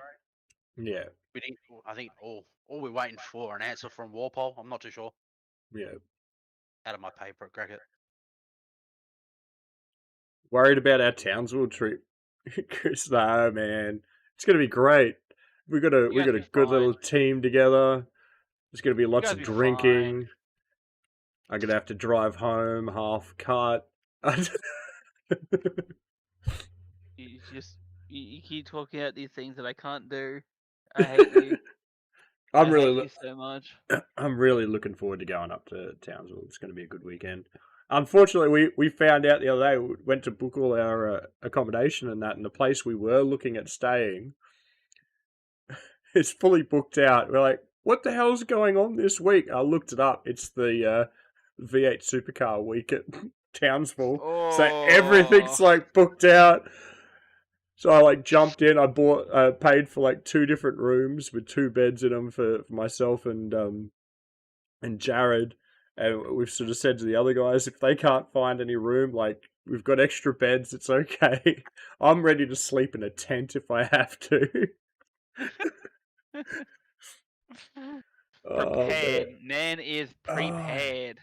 [SPEAKER 1] Yeah.
[SPEAKER 3] I think all we're waiting for an answer from Walpole. I'm not too sure.
[SPEAKER 1] Yeah.
[SPEAKER 3] Out of my paper at Cricket.
[SPEAKER 1] Worried about our Townsville trip, Chris? No, man, it's gonna be great. We got a good little team together. There's gonna be lots of drinking. I'm gonna have to drive home half cut.
[SPEAKER 2] You keep talking about these things that I can't do. I hate you. I hate you so much.
[SPEAKER 1] I'm really looking forward to going up to Townsville. It's going to be a good weekend. Unfortunately, we found out the other day. We went to book all our accommodation and that, and the place we were looking at staying is fully booked out. We're like, what the hell's going on this week? I looked it up. It's the V8 Supercar week at Townsville, so everything's like booked out. So I jumped in. I paid for 2 different rooms with 2 beds in them for myself and Jared. And we've sort of said to the other guys, if they can't find any room, we've got extra beds. It's okay. I'm ready to sleep in a tent if I have to.
[SPEAKER 2] Prepared. Man is prepared.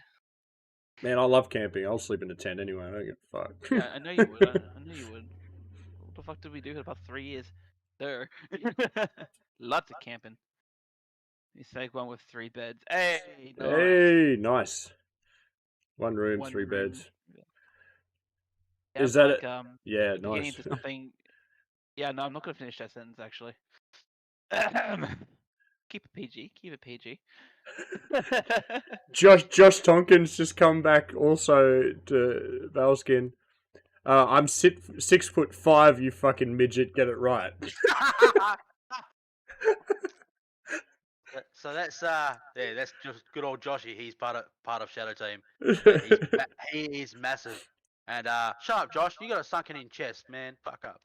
[SPEAKER 1] Man, I love camping. I'll sleep in a tent anyway. I don't give a fuck.
[SPEAKER 2] Yeah, I know you would. I know you would. What the fuck did we do for about 3 years? There. Lots of camping. You take one with 3 beds. Hey, nice.
[SPEAKER 1] Hey, nice. 1 room, 3 beds.
[SPEAKER 2] Yeah,
[SPEAKER 1] is that
[SPEAKER 2] yeah,
[SPEAKER 1] nice.
[SPEAKER 2] Into something. Yeah, no, I'm not going to finish that sentence, actually. Keep it PG. Keep it PG.
[SPEAKER 1] Josh Tonkins just come back also to Bailskin. I'm 6'5", you fucking midget. Get it right.
[SPEAKER 3] So that's that's just good old Joshy. He's part of Shadow Team. Yeah, he is massive. And shut up, Josh. You got a sunken in chest, man. Fuck up.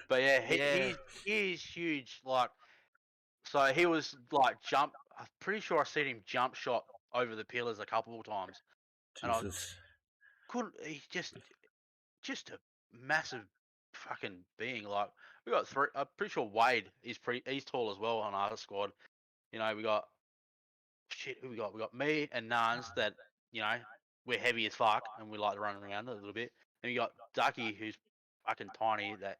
[SPEAKER 3] But yeah,
[SPEAKER 2] Yeah.
[SPEAKER 3] he is huge. Like, so he was like jump. I'm pretty sure I seen him jump shot over the pillars a couple of times, and I
[SPEAKER 1] Jesus.
[SPEAKER 3] couldn't. He's just a massive fucking being. Like, we got three. I'm pretty sure Wade is he's tall as well on our squad. You know, we got shit. Who we got? We got me and Nans that, you know, we're heavy as fuck and we like to run around a little bit. And we got Ducky, who's fucking tiny, that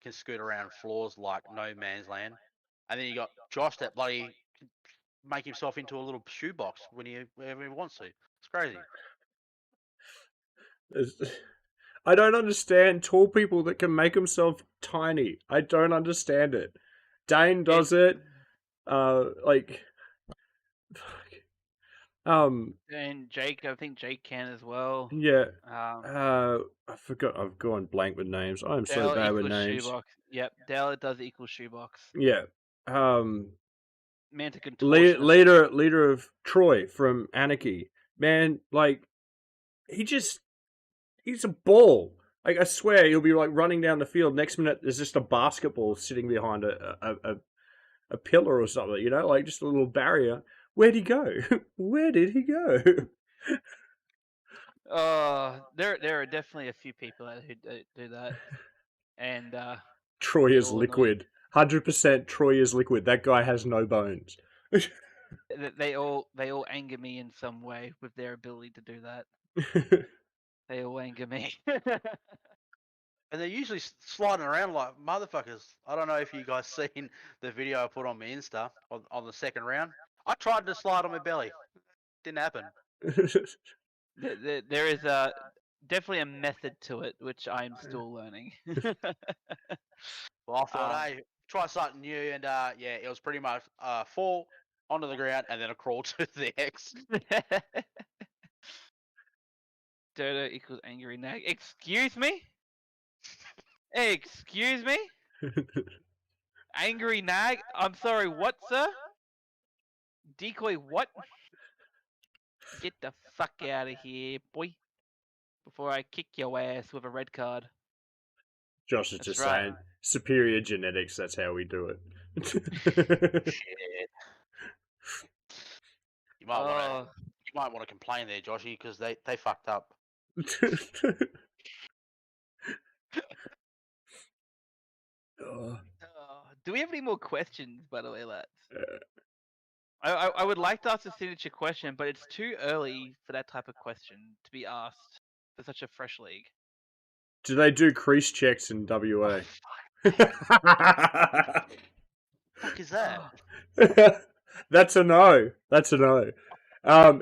[SPEAKER 3] can scoot around floors like no man's land. And then you got Josh that bloody can make himself into a little shoebox whenever he wants to. It's crazy.
[SPEAKER 1] I don't understand tall people that can make themselves tiny. I don't understand it. Dane does it. Like,
[SPEAKER 2] And Jake, I think Jake can as well.
[SPEAKER 1] yeah.
[SPEAKER 2] Um,
[SPEAKER 1] I forgot. I've gone blank with names. I'm so
[SPEAKER 2] Dale
[SPEAKER 1] bad with
[SPEAKER 2] equals
[SPEAKER 1] names.
[SPEAKER 2] shoebox. Yep, Dale does equal shoebox.
[SPEAKER 1] Yeah.
[SPEAKER 2] Mantic contortionist.
[SPEAKER 1] Leader of Troy from Anarchy. Man, like, he's a ball. Like, I swear, he'll be like running down the field. Next minute, there's just a basketball sitting behind a pillar or something. You know, like just a little barrier. Where'd he go? Where did he go?
[SPEAKER 2] There are definitely a few people who do that, and
[SPEAKER 1] Troy
[SPEAKER 2] they're
[SPEAKER 1] is
[SPEAKER 2] all
[SPEAKER 1] liquid. 100% Troy is liquid. That guy has no bones.
[SPEAKER 2] they all anger me in some way with their ability to do that. They all anger me.
[SPEAKER 3] And they're usually sliding around like motherfuckers. I don't know if you guys seen the video I put on my Insta on the second round. I tried to slide on my belly. Didn't happen.
[SPEAKER 2] There is definitely a method to it, which I'm still learning.
[SPEAKER 3] Well, I thought, hey, try something new, and yeah, it was pretty much fall onto the ground and then a crawl to the X.
[SPEAKER 2] Dodo equals angry nag. Excuse me? Excuse me? Angry nag? I'm sorry, what, sir? Decoy, what? Get the fuck out of here, boy. Before I kick your ass with a red card.
[SPEAKER 1] Josh is
[SPEAKER 2] That's
[SPEAKER 1] just
[SPEAKER 2] right.
[SPEAKER 1] saying, superior genetics, that's how we do it.
[SPEAKER 3] Shit. You might want to complain there, Joshy, because they fucked up.
[SPEAKER 2] Do we have any more questions, by the way, lads? I would like to ask a signature question, but it's too early for that type of question to be asked for such a fresh league.
[SPEAKER 1] Do they do crease checks in WA?
[SPEAKER 3] Fuck is that?
[SPEAKER 1] That's a no. That's a no.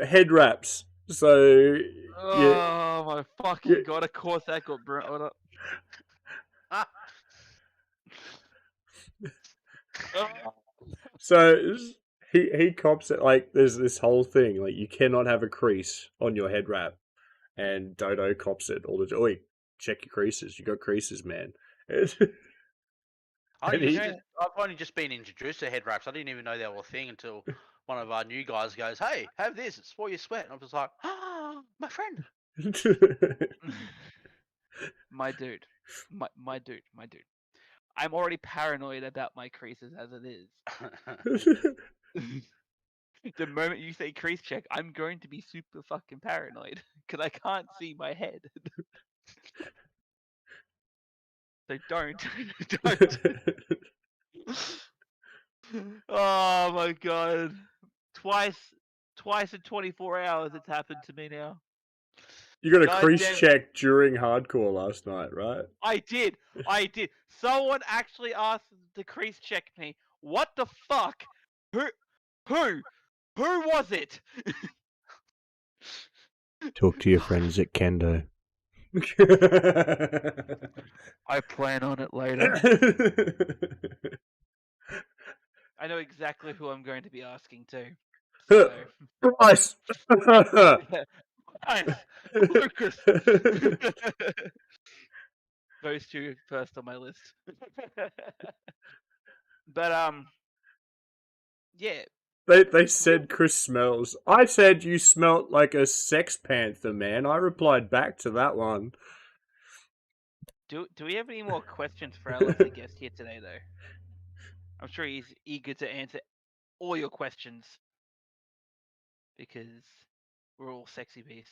[SPEAKER 1] Head wraps. So yeah.
[SPEAKER 2] Oh my fucking god! Of course that got brought up.
[SPEAKER 1] So he cops it, like there's this whole thing like you cannot have a crease on your head wrap, and Dodo cops it all the time. Oi, check your creases. You got creases, man.
[SPEAKER 3] I've only just been introduced to head wraps. I didn't even know they were a thing until one of our new guys goes, "Hey, have this. It's for your sweat." And I was like, "Ah, my friend."
[SPEAKER 2] My dude. My dude. I'm already paranoid about my creases as it is. The moment you say crease check, I'm going to be super fucking paranoid because I can't see my head. So don't. Oh my god. Twice in 24 hours it's happened to me now.
[SPEAKER 1] You got a
[SPEAKER 2] God
[SPEAKER 1] crease
[SPEAKER 2] damn it.
[SPEAKER 1] check during hardcore last night, right?
[SPEAKER 2] I did. Someone actually asked to crease check me. What the fuck? Who was it?
[SPEAKER 1] Talk to your friends at Kendo.
[SPEAKER 2] I plan on it later. I know exactly who I'm going to be asking to. So.
[SPEAKER 1] Bryce!
[SPEAKER 2] Nice. Lucas. those two first on my list. But yeah.
[SPEAKER 1] They said Chris smells. I said you smelt like a Sex Panther, man. I replied back to that one.
[SPEAKER 2] Do we have any more questions for our lovely guest here today, though? I'm sure he's eager to answer all your questions because we're all sexy bees.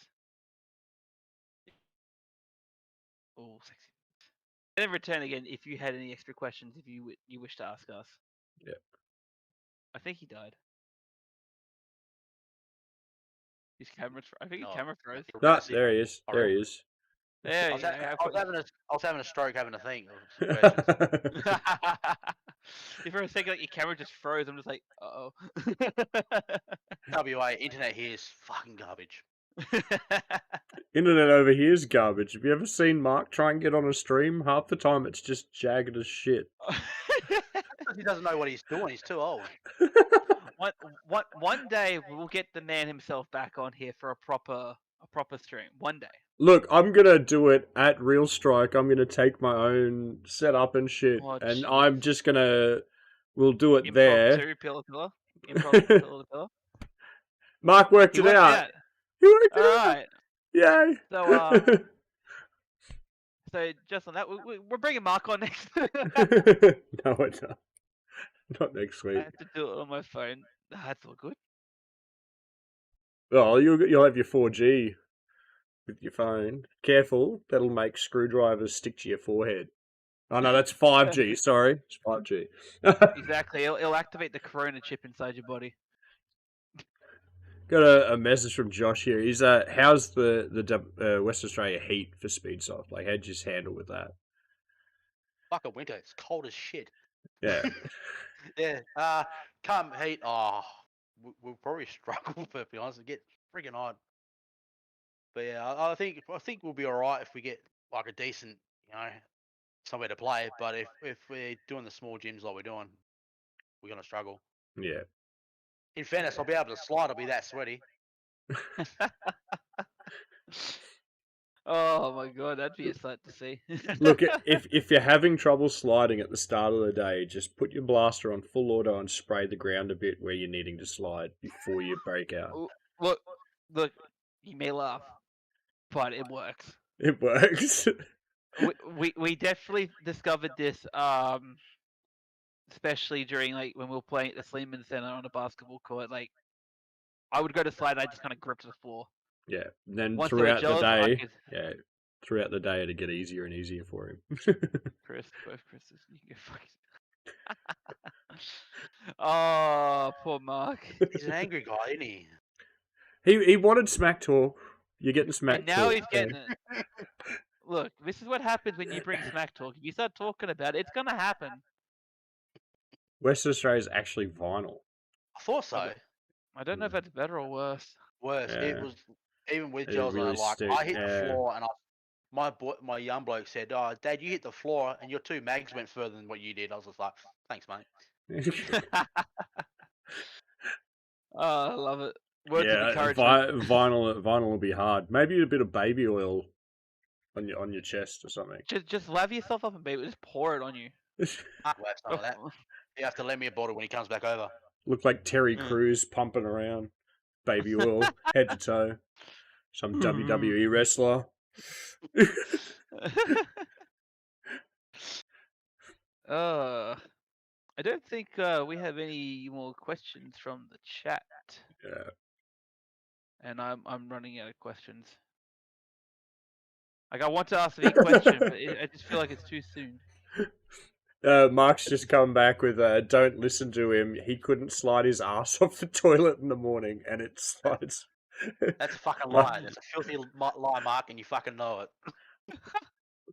[SPEAKER 2] All sexy bees. And in return, again, if you had any extra questions, if you wish to ask us.
[SPEAKER 1] Yeah.
[SPEAKER 2] I think he died. His camera. I think his
[SPEAKER 3] No,
[SPEAKER 2] camera froze.
[SPEAKER 1] No, there he is. There he is.
[SPEAKER 2] There
[SPEAKER 3] I
[SPEAKER 2] you
[SPEAKER 3] was,
[SPEAKER 2] go.
[SPEAKER 3] I was having a stroke, having to think of some questions.
[SPEAKER 2] If for a second like your camera just froze, I'm just like, uh oh.
[SPEAKER 3] WA internet here is fucking garbage.
[SPEAKER 1] Internet over here is garbage. Have you ever seen Mark try and get on a stream? Half the time it's just jagged as shit.
[SPEAKER 3] He doesn't know what he's doing. He's too old.
[SPEAKER 2] One day we'll get the man himself back on here for a proper stream. One day.
[SPEAKER 1] Look, I'm gonna do it at Real Strike. I'm gonna take my own setup and shit,
[SPEAKER 2] Oh,
[SPEAKER 1] and
[SPEAKER 2] jeez.
[SPEAKER 1] I'm just gonna. We'll do it
[SPEAKER 2] Improv
[SPEAKER 1] there.
[SPEAKER 2] 2, pillar to pillar. Improv pillar to pillar.
[SPEAKER 1] Mark worked
[SPEAKER 2] He
[SPEAKER 1] it
[SPEAKER 2] worked
[SPEAKER 1] out. He worked it
[SPEAKER 2] All
[SPEAKER 1] out.
[SPEAKER 2] right.
[SPEAKER 1] Yay!
[SPEAKER 2] So just on that, we're bringing Mark on next.
[SPEAKER 1] No, we're not. Not next
[SPEAKER 2] I
[SPEAKER 1] week.
[SPEAKER 2] have to do it on my phone. That's all good.
[SPEAKER 1] Oh, you'll have your 4G with your phone. Careful, that'll make screwdrivers stick to your forehead. Oh no, that's 5G. Sorry, it's 5G.
[SPEAKER 2] Exactly. It'll activate the corona chip inside your body.
[SPEAKER 1] Got a message from Josh here. He's how's the West Australia heat for Speedsoft? Like, how'd you just handle with that?
[SPEAKER 3] Fucking winter. It's cold as shit.
[SPEAKER 1] Yeah.
[SPEAKER 3] Yeah. Come heat. Oh, we'll probably struggle to be honest. It get freaking hot. But yeah, I think we'll be all right if we get like a decent, somewhere to play. But if we're doing the small gyms like we're doing, we're gonna struggle.
[SPEAKER 1] Yeah.
[SPEAKER 3] In fairness, I'll be able to slide. I'll be that sweaty.
[SPEAKER 2] Oh my god, that'd be a sight to see.
[SPEAKER 1] Look, if you're having trouble sliding at the start of the day, just put your blaster on full auto and spray the ground a bit where you're needing to slide before you break out.
[SPEAKER 2] Look, you may laugh, but it works.
[SPEAKER 1] It works.
[SPEAKER 2] We definitely discovered this, especially during like when we were playing at the Sleeman Center on a basketball court. Like, I would go to slide, and I just kind of grip to the floor.
[SPEAKER 1] Yeah. And then
[SPEAKER 2] Once they were
[SPEAKER 1] throughout the
[SPEAKER 2] jealous, I
[SPEAKER 1] day,
[SPEAKER 2] could-
[SPEAKER 1] throughout the day it'd get easier and easier for him.
[SPEAKER 2] Chris, both Chris's, you can fucking. Oh, poor Mark.
[SPEAKER 3] He's an angry guy, isn't he?
[SPEAKER 1] He wanted smack talk. You're getting smack
[SPEAKER 2] And now
[SPEAKER 1] talk.
[SPEAKER 2] he's getting it. Look, this is what happens when you bring smack talk. If you start talking about it, it's gonna happen.
[SPEAKER 1] West Australia's actually vinyl.
[SPEAKER 3] I thought so.
[SPEAKER 2] I don't know if that's better or worse.
[SPEAKER 3] Worse. It
[SPEAKER 1] Yeah.
[SPEAKER 3] was even with
[SPEAKER 1] It
[SPEAKER 3] Gels
[SPEAKER 1] really
[SPEAKER 3] and like
[SPEAKER 1] stick,
[SPEAKER 3] I hit
[SPEAKER 1] yeah.
[SPEAKER 3] the floor and my young bloke said, "Oh, Dad, you hit the floor and your two mags went further than what you did." I was just like, "Thanks, mate."
[SPEAKER 2] Oh, I love it. Words of
[SPEAKER 1] Yeah,
[SPEAKER 2] encouragement.
[SPEAKER 1] vinyl will be hard. Maybe a bit of baby oil on your chest or something.
[SPEAKER 2] Just lather yourself up and baby, just pour it on you.
[SPEAKER 3] We'll have some of that. You have to lend me a bottle when he comes back over.
[SPEAKER 1] Look like Terry
[SPEAKER 2] Mm.
[SPEAKER 1] Crews pumping around. Baby oil, head to toe. Some WWE wrestler.
[SPEAKER 2] I don't think we have any more questions from the chat.
[SPEAKER 1] Yeah.
[SPEAKER 2] And I'm running out of questions. Like, I want to ask a big question, but I just feel like it's too soon.
[SPEAKER 1] Mark's just come back with don't listen to him. He couldn't slide his ass off the toilet in the morning, and it slides.
[SPEAKER 3] That's a fucking lie. That's a filthy lie, Mark, and you fucking know it.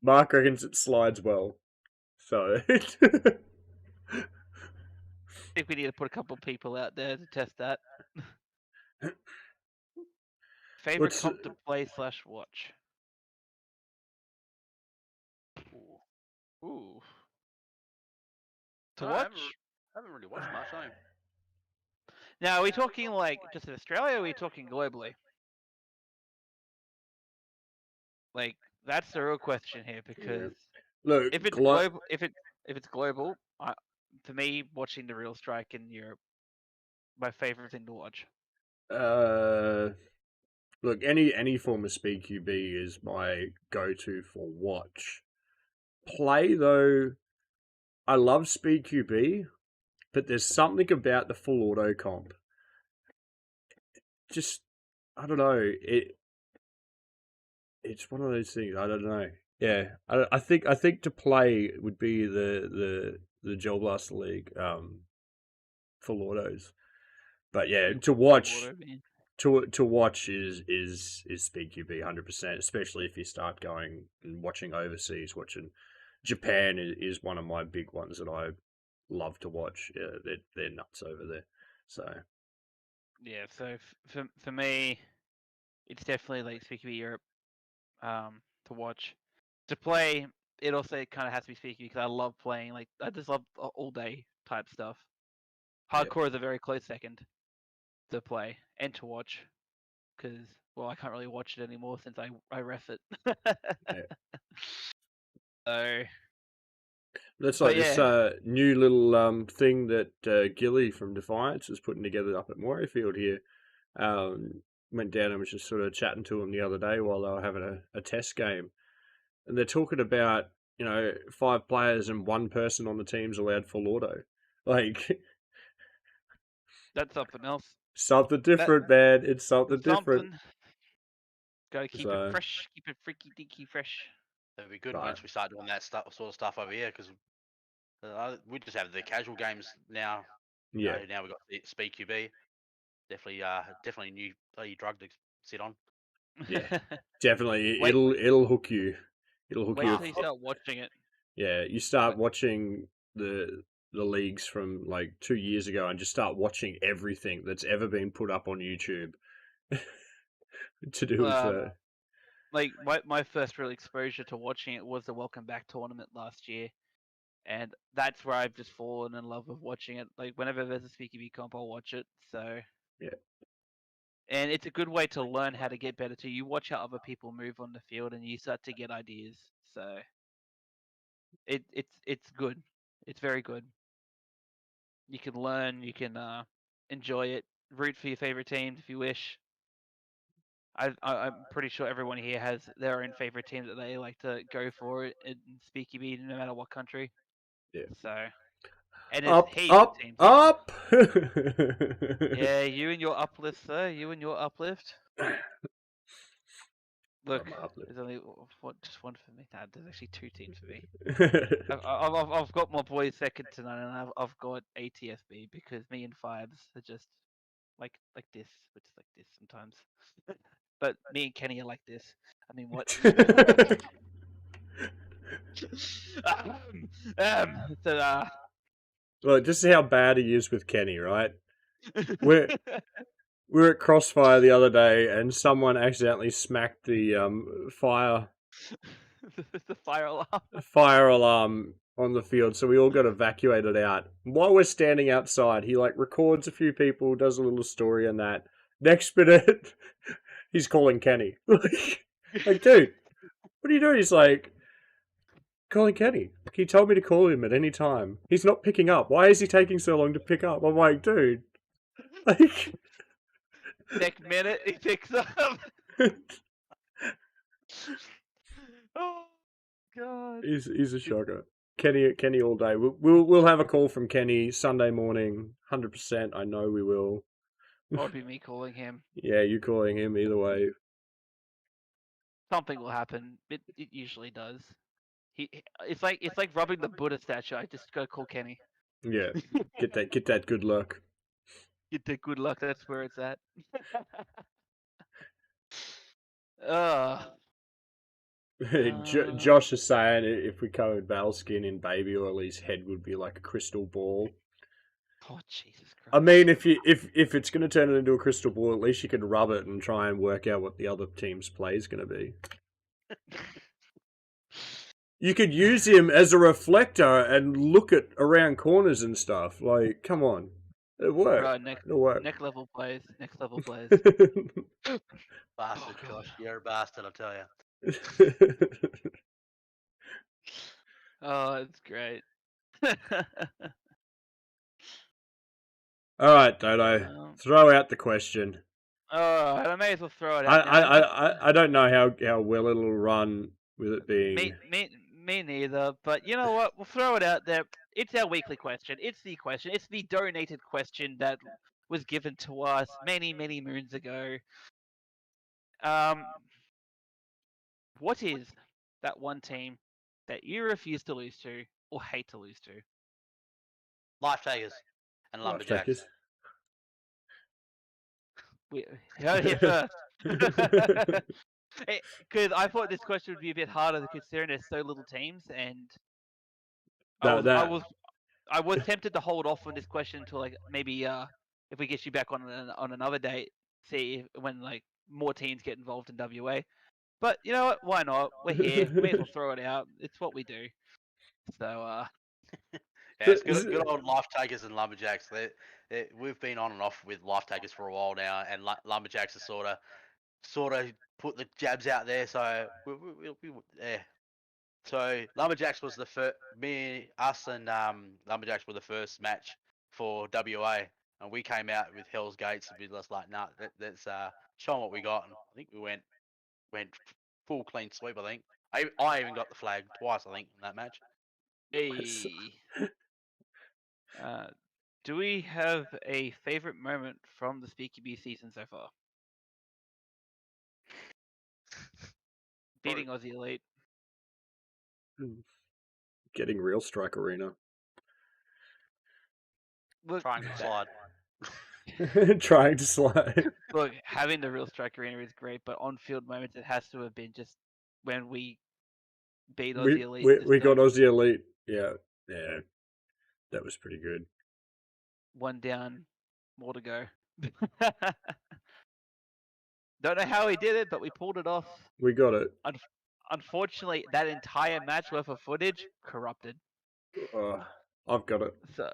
[SPEAKER 1] Mark reckons it slides well. So
[SPEAKER 2] I think we need to put a couple people out there to test that. Favorite comp to play / watch? Ooh. To watch?
[SPEAKER 3] I haven't really watched much, no.
[SPEAKER 2] Now, are we talking like just in Australia, or are we talking globally? Like, that's the real question here, because
[SPEAKER 1] Look,
[SPEAKER 2] If it's global, if it's global, for me, watching the real strike in Europe, my favorite thing to watch.
[SPEAKER 1] Look, any form of Speedqb is my go-to for watch. Play though, I love Speedqb, but there's something about the full auto comp. Just, I don't know. It's one of those things. I don't know. Yeah, I think to play would be the Gel Blaster League full autos. But yeah, to watch to watch is Speedqb 100%, especially if you start going and watching overseas. Watching Japan is one of my big ones that I love to watch. Yeah, they're nuts over there. So
[SPEAKER 2] yeah, so for me, it's definitely like Speedqb Europe to watch. To play, it also kind of has to be Speedqb because I love playing. Like I just love all day type stuff. Hardcore is a very close second to play and to watch because well, I can't really watch it anymore since I ref it.
[SPEAKER 1] yeah.
[SPEAKER 2] So
[SPEAKER 1] That's
[SPEAKER 2] but
[SPEAKER 1] like this
[SPEAKER 2] yeah,
[SPEAKER 1] new little thing that Gilly from Defiance is putting together up at Morayfield here. Went down and was just sort of chatting to them the other day while they were having a test game. And they're talking about, 5 players and 1 person on the team's allowed full auto. Like,
[SPEAKER 2] that's something else.
[SPEAKER 1] something
[SPEAKER 2] That
[SPEAKER 1] different, man. It's something different.
[SPEAKER 2] something. Gotta keep it
[SPEAKER 1] So,
[SPEAKER 2] fresh, keep it freaky deaky fresh.
[SPEAKER 3] It'd be good
[SPEAKER 1] but,
[SPEAKER 3] once we start doing that sort of stuff over here because we just have the casual games now.
[SPEAKER 1] yeah,
[SPEAKER 3] Now we've got Speedqb. Definitely, definitely a new bloody drug to sit on.
[SPEAKER 1] yeah. Definitely,
[SPEAKER 2] Wait,
[SPEAKER 1] it'll hook you. It'll hook
[SPEAKER 2] wait
[SPEAKER 1] you.
[SPEAKER 2] till you start watching it.
[SPEAKER 1] Yeah, you start watching the leagues from like 2 years ago and just start watching everything that's ever been put up on YouTube to do with
[SPEAKER 2] Like my first real exposure to watching it was the Welcome Back tournament last year, and that's where I've just fallen in love with watching it. Like whenever there's a Speaky comp, I'll watch it. So
[SPEAKER 1] yeah.
[SPEAKER 2] and it's a good way to learn how to get better too. You watch how other people move on the field, and you start to get ideas. So it's good. It's very good. You can learn. You can enjoy it. Root for your favorite teams if you wish. I'm pretty sure everyone here has their own favorite team that they like to go for in Speaky no matter what country.
[SPEAKER 1] Yeah.
[SPEAKER 2] So, and there's
[SPEAKER 1] Up,
[SPEAKER 2] heaps of
[SPEAKER 1] up,
[SPEAKER 2] teams.
[SPEAKER 1] up.
[SPEAKER 2] Yeah, you and your uplift, sir. You and your uplift. Look,
[SPEAKER 1] I'm uplift.
[SPEAKER 2] there's only just one for me. Nah, there's actually 2 teams for me. I've got my boys second to none, and I've got ATSB because me and Fibes are just like this, which is like this sometimes. But me and Kenny are like this. I mean, what? So,
[SPEAKER 1] Look, just see how bad he is with Kenny, right? We're we were at Crossfire the other day, and someone accidentally smacked the
[SPEAKER 2] the fire
[SPEAKER 1] alarm on the field, so we all got evacuated out. While we're standing outside, he like records a few people, does a little story and that. Next minute, he's calling Kenny. Like, dude, what are you doing? He's like, calling Kenny. He told me to call him at any time. He's not picking up. Why is he taking so long to pick up? I'm like, dude. Like,
[SPEAKER 2] Next minute, he picks up. Oh God.
[SPEAKER 1] he's a shocker. Kenny all day. We'll have a call from Kenny Sunday morning. 100%. I know we will.
[SPEAKER 2] Or be me calling him.
[SPEAKER 1] Yeah, you calling him either way.
[SPEAKER 2] Something will happen. It usually does. It's like rubbing the Buddha statue. I just gotta call Kenny.
[SPEAKER 1] Yeah, get that good luck.
[SPEAKER 2] Get the good luck. That's where it's at. uh,
[SPEAKER 1] Josh is saying if we covered Bailskin in baby oil, his head would be like a crystal ball.
[SPEAKER 2] Oh Jesus Christ!
[SPEAKER 1] I mean, if it's going to turn it into a crystal ball, at least you can rub it and try and work out what the other team's play is going to be. You could use him as a reflector and look at around corners and stuff. Like, come on, it worked.
[SPEAKER 2] Bro,
[SPEAKER 1] It'll work.
[SPEAKER 2] next level plays. Next level plays.
[SPEAKER 3] Bastard, Josh. You're a bastard, I tell you.
[SPEAKER 2] Oh, it's great.
[SPEAKER 1] All right, Dodo. Throw out the question.
[SPEAKER 2] Oh, I may as well throw it
[SPEAKER 1] I
[SPEAKER 2] out now.
[SPEAKER 1] I don't know how well it'll run with it being.
[SPEAKER 2] Me neither. But you know what? We'll throw it out there. It's our weekly question. It's the question. It's the donated question that was given to us many moons ago. What is that one team that you refuse to lose to or hate to lose to?
[SPEAKER 3] Life Takers and
[SPEAKER 1] Life
[SPEAKER 3] Lumberjacks.
[SPEAKER 1] Takers.
[SPEAKER 2] We heard it first. Because I thought this question would be a bit harder considering there's so little teams, and I was tempted to hold off on this question until like maybe if we get you back on another date, see when like more teams get involved in WA. But you know what? Why not? We're here. May as well throw it out. It's what we do. So
[SPEAKER 3] Yeah, it's good old Life Takers and Lumberjacks. We've been on and off with Life Takers for a while now, and Lumberjacks are sort of put the jabs out there. So yeah. So Lumberjacks was the first. Us and Lumberjacks were the first match for WA, and we came out with Hell's Gates and we was like, nah, let's show 'em what we got. And I think we went full clean sweep. I think I even got the flag twice. I think in that match.
[SPEAKER 2] hey, do we have a favorite moment from the Speedqb season so far? Beating Aussie Elite.
[SPEAKER 1] Getting Real Strike Arena.
[SPEAKER 2] Look,
[SPEAKER 3] Trying to slide.
[SPEAKER 1] Trying to slide.
[SPEAKER 2] Look, having the Real Strike Arena is great, but on-field moments it has to have been just when we beat Aussie Elite.
[SPEAKER 1] We got Aussie Elite. Yeah, that was pretty good.
[SPEAKER 2] One down, more to go. Don't know how we did it, but we pulled it off.
[SPEAKER 1] We got it.
[SPEAKER 2] Unfortunately, that entire match worth of footage corrupted.
[SPEAKER 1] I've got it.
[SPEAKER 2] So,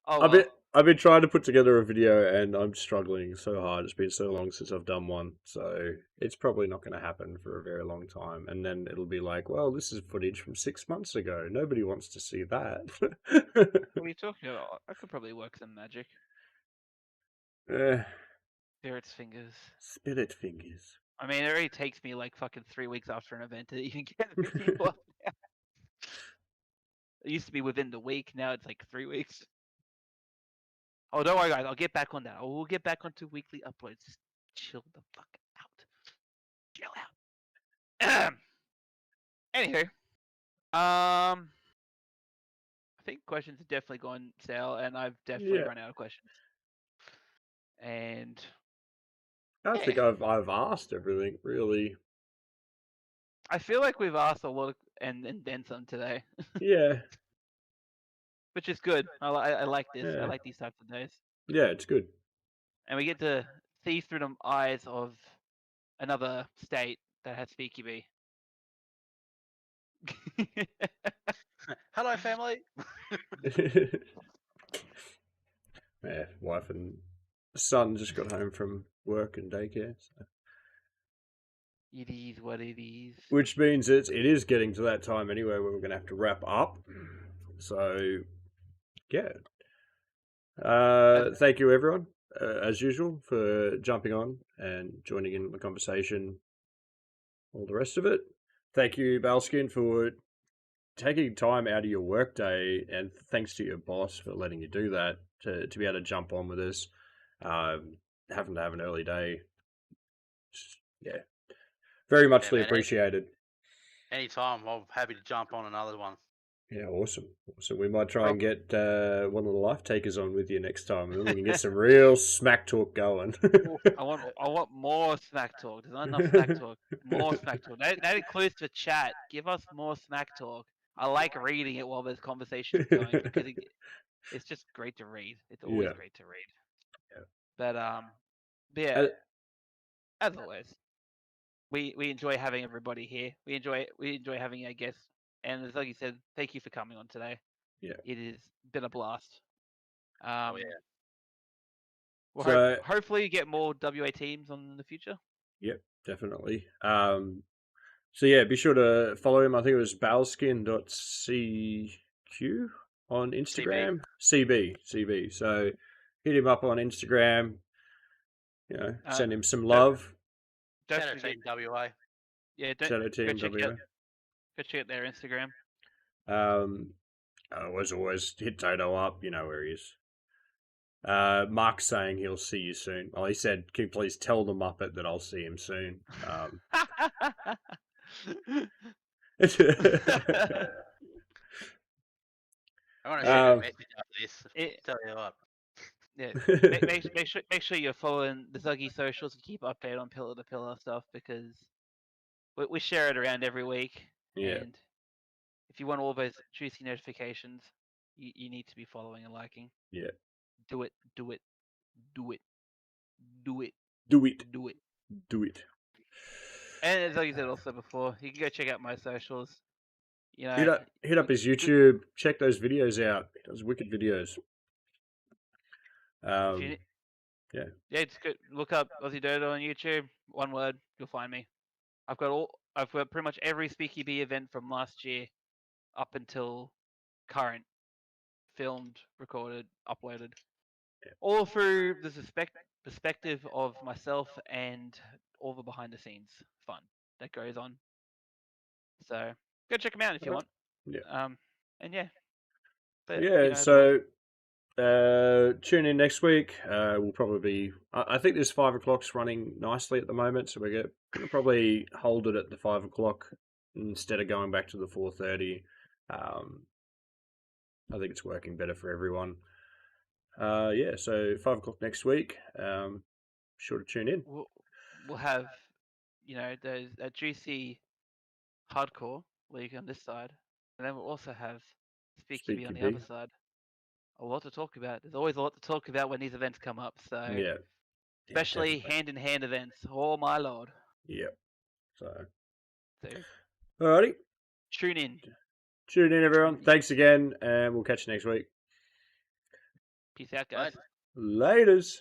[SPEAKER 2] well.
[SPEAKER 1] I've been trying to put together a video and I'm struggling so hard. It's been so long since I've done one, so it's probably not going to happen for a very long time. And then it'll be like, well, this is footage from 6 months ago. Nobody wants to see that.
[SPEAKER 2] What are you talking about? I could probably work some magic. Spirit's fingers.
[SPEAKER 1] Spirit fingers.
[SPEAKER 2] I mean, it already takes me like fucking 3 weeks after an event to even get a video up there. It used to be within the week. Now it's like 3 weeks. Oh, don't worry, guys. I'll get back on that. We'll get back onto weekly uploads. Just chill the fuck out. Chill out. Anywho, I think questions have definitely gone stale, and I've definitely run out of questions. And
[SPEAKER 1] I think I've asked everything really.
[SPEAKER 2] I feel like we've asked a lot and then some today.
[SPEAKER 1] Yeah.
[SPEAKER 2] Which is good. I like this. I like these types of days.
[SPEAKER 1] Yeah, it's good. And
[SPEAKER 2] we get to see through the eyes of another state that has Speedqb.
[SPEAKER 3] Hello, family.
[SPEAKER 1] Yeah, wife and son just got home from work and daycare. So.
[SPEAKER 2] It is what it is.
[SPEAKER 1] Which means it is getting to that time anyway where we're going to have to wrap up. So, yeah. Thank you, everyone, as usual, for jumping on and joining in the conversation. All the rest of it. Thank you, Bailsking, for taking time out of your workday, and thanks to your boss for letting you do that to be able to jump on with us. Having to have an early day. Yeah. Very muchly appreciated.
[SPEAKER 3] Anytime, I'm happy to jump on another one.
[SPEAKER 1] Yeah, awesome. So we might try and get one of the Life Takers on with you next time, and then we can get some real smack talk going.
[SPEAKER 2] I want more smack talk. There's not enough smack talk. More smack talk. That includes the chat. Give us more smack talk. I like reading it while there's conversations going because it's just great to read. It's always great to read.
[SPEAKER 1] Yeah.
[SPEAKER 2] But yeah, as always, we enjoy having everybody here. We enjoy having our guests. And as like you said, thank you for coming on today.
[SPEAKER 1] Yeah,
[SPEAKER 2] it has been a blast.
[SPEAKER 3] Oh yeah.
[SPEAKER 2] Well, hopefully you get more WA teams on in the future.
[SPEAKER 1] Yep, definitely. So yeah, be sure to follow him. I think it was Bailskin.cq on Instagram. CB. So hit him up on Instagram. You know, send him some love.
[SPEAKER 2] Don't
[SPEAKER 3] Shadow
[SPEAKER 2] forget,
[SPEAKER 3] Team WA.
[SPEAKER 2] yeah,
[SPEAKER 1] Shadow
[SPEAKER 2] go
[SPEAKER 1] Team
[SPEAKER 2] check
[SPEAKER 1] WA.
[SPEAKER 2] out their Instagram.
[SPEAKER 1] As always, hit Toto up. You know where he is. Mark's saying he'll see you soon. Well, he said, "Can you please tell the Muppet that I'll see him soon?"
[SPEAKER 3] I want to send him a
[SPEAKER 1] Um,
[SPEAKER 3] message after this.
[SPEAKER 2] It-
[SPEAKER 3] Tell you what.
[SPEAKER 2] yeah, make sure you're following the Zuggy socials and keep updated on Pillar to Pillar stuff because we share it around every week.
[SPEAKER 1] yeah,
[SPEAKER 2] And if you want all those juicy notifications, you need to be following and liking.
[SPEAKER 1] yeah.
[SPEAKER 2] Do it, do it, do it, do it,
[SPEAKER 1] Do it,
[SPEAKER 2] do it.
[SPEAKER 1] do it.
[SPEAKER 2] And as I said also before, you can go check out my socials. You know,
[SPEAKER 1] Hit up his YouTube. Check those videos out. He does wicked videos.
[SPEAKER 2] if you,
[SPEAKER 1] Yeah.
[SPEAKER 2] yeah, just go, look up Aussie Dodo on YouTube. One word, you'll find me. I've got pretty much every Speedqb event from last year up until current, filmed, recorded, uploaded, all through the perspective of myself and all the behind the scenes fun that goes on. So go check them out if you want.
[SPEAKER 1] Yeah.
[SPEAKER 2] And yeah, but
[SPEAKER 1] Yeah. So tune in next week. We'll probably be. I think this 5 o'clock's running nicely at the moment, so we're gonna probably hold it at the 5 o'clock instead of going back to the 4:30. I think it's working better for everyone. Yeah. So 5 o'clock next week. Sure to tune in.
[SPEAKER 2] we'll have those that juicy hardcore league on this side, and then we'll also have Speedqb on the other
[SPEAKER 1] Speedqb.
[SPEAKER 2] side. A lot to talk about. There's always a lot to talk about when these events come up. So
[SPEAKER 1] Yeah.
[SPEAKER 2] especially
[SPEAKER 1] Definitely.
[SPEAKER 2] hand-in-hand events. Oh my lord!
[SPEAKER 1] Yeah. So.
[SPEAKER 2] So
[SPEAKER 1] Alrighty.
[SPEAKER 2] tune in.
[SPEAKER 1] Tune in, everyone.
[SPEAKER 2] Tune in.
[SPEAKER 1] Thanks again, and we'll catch you next week.
[SPEAKER 2] Peace out, guys.
[SPEAKER 3] Right.
[SPEAKER 1] Laters.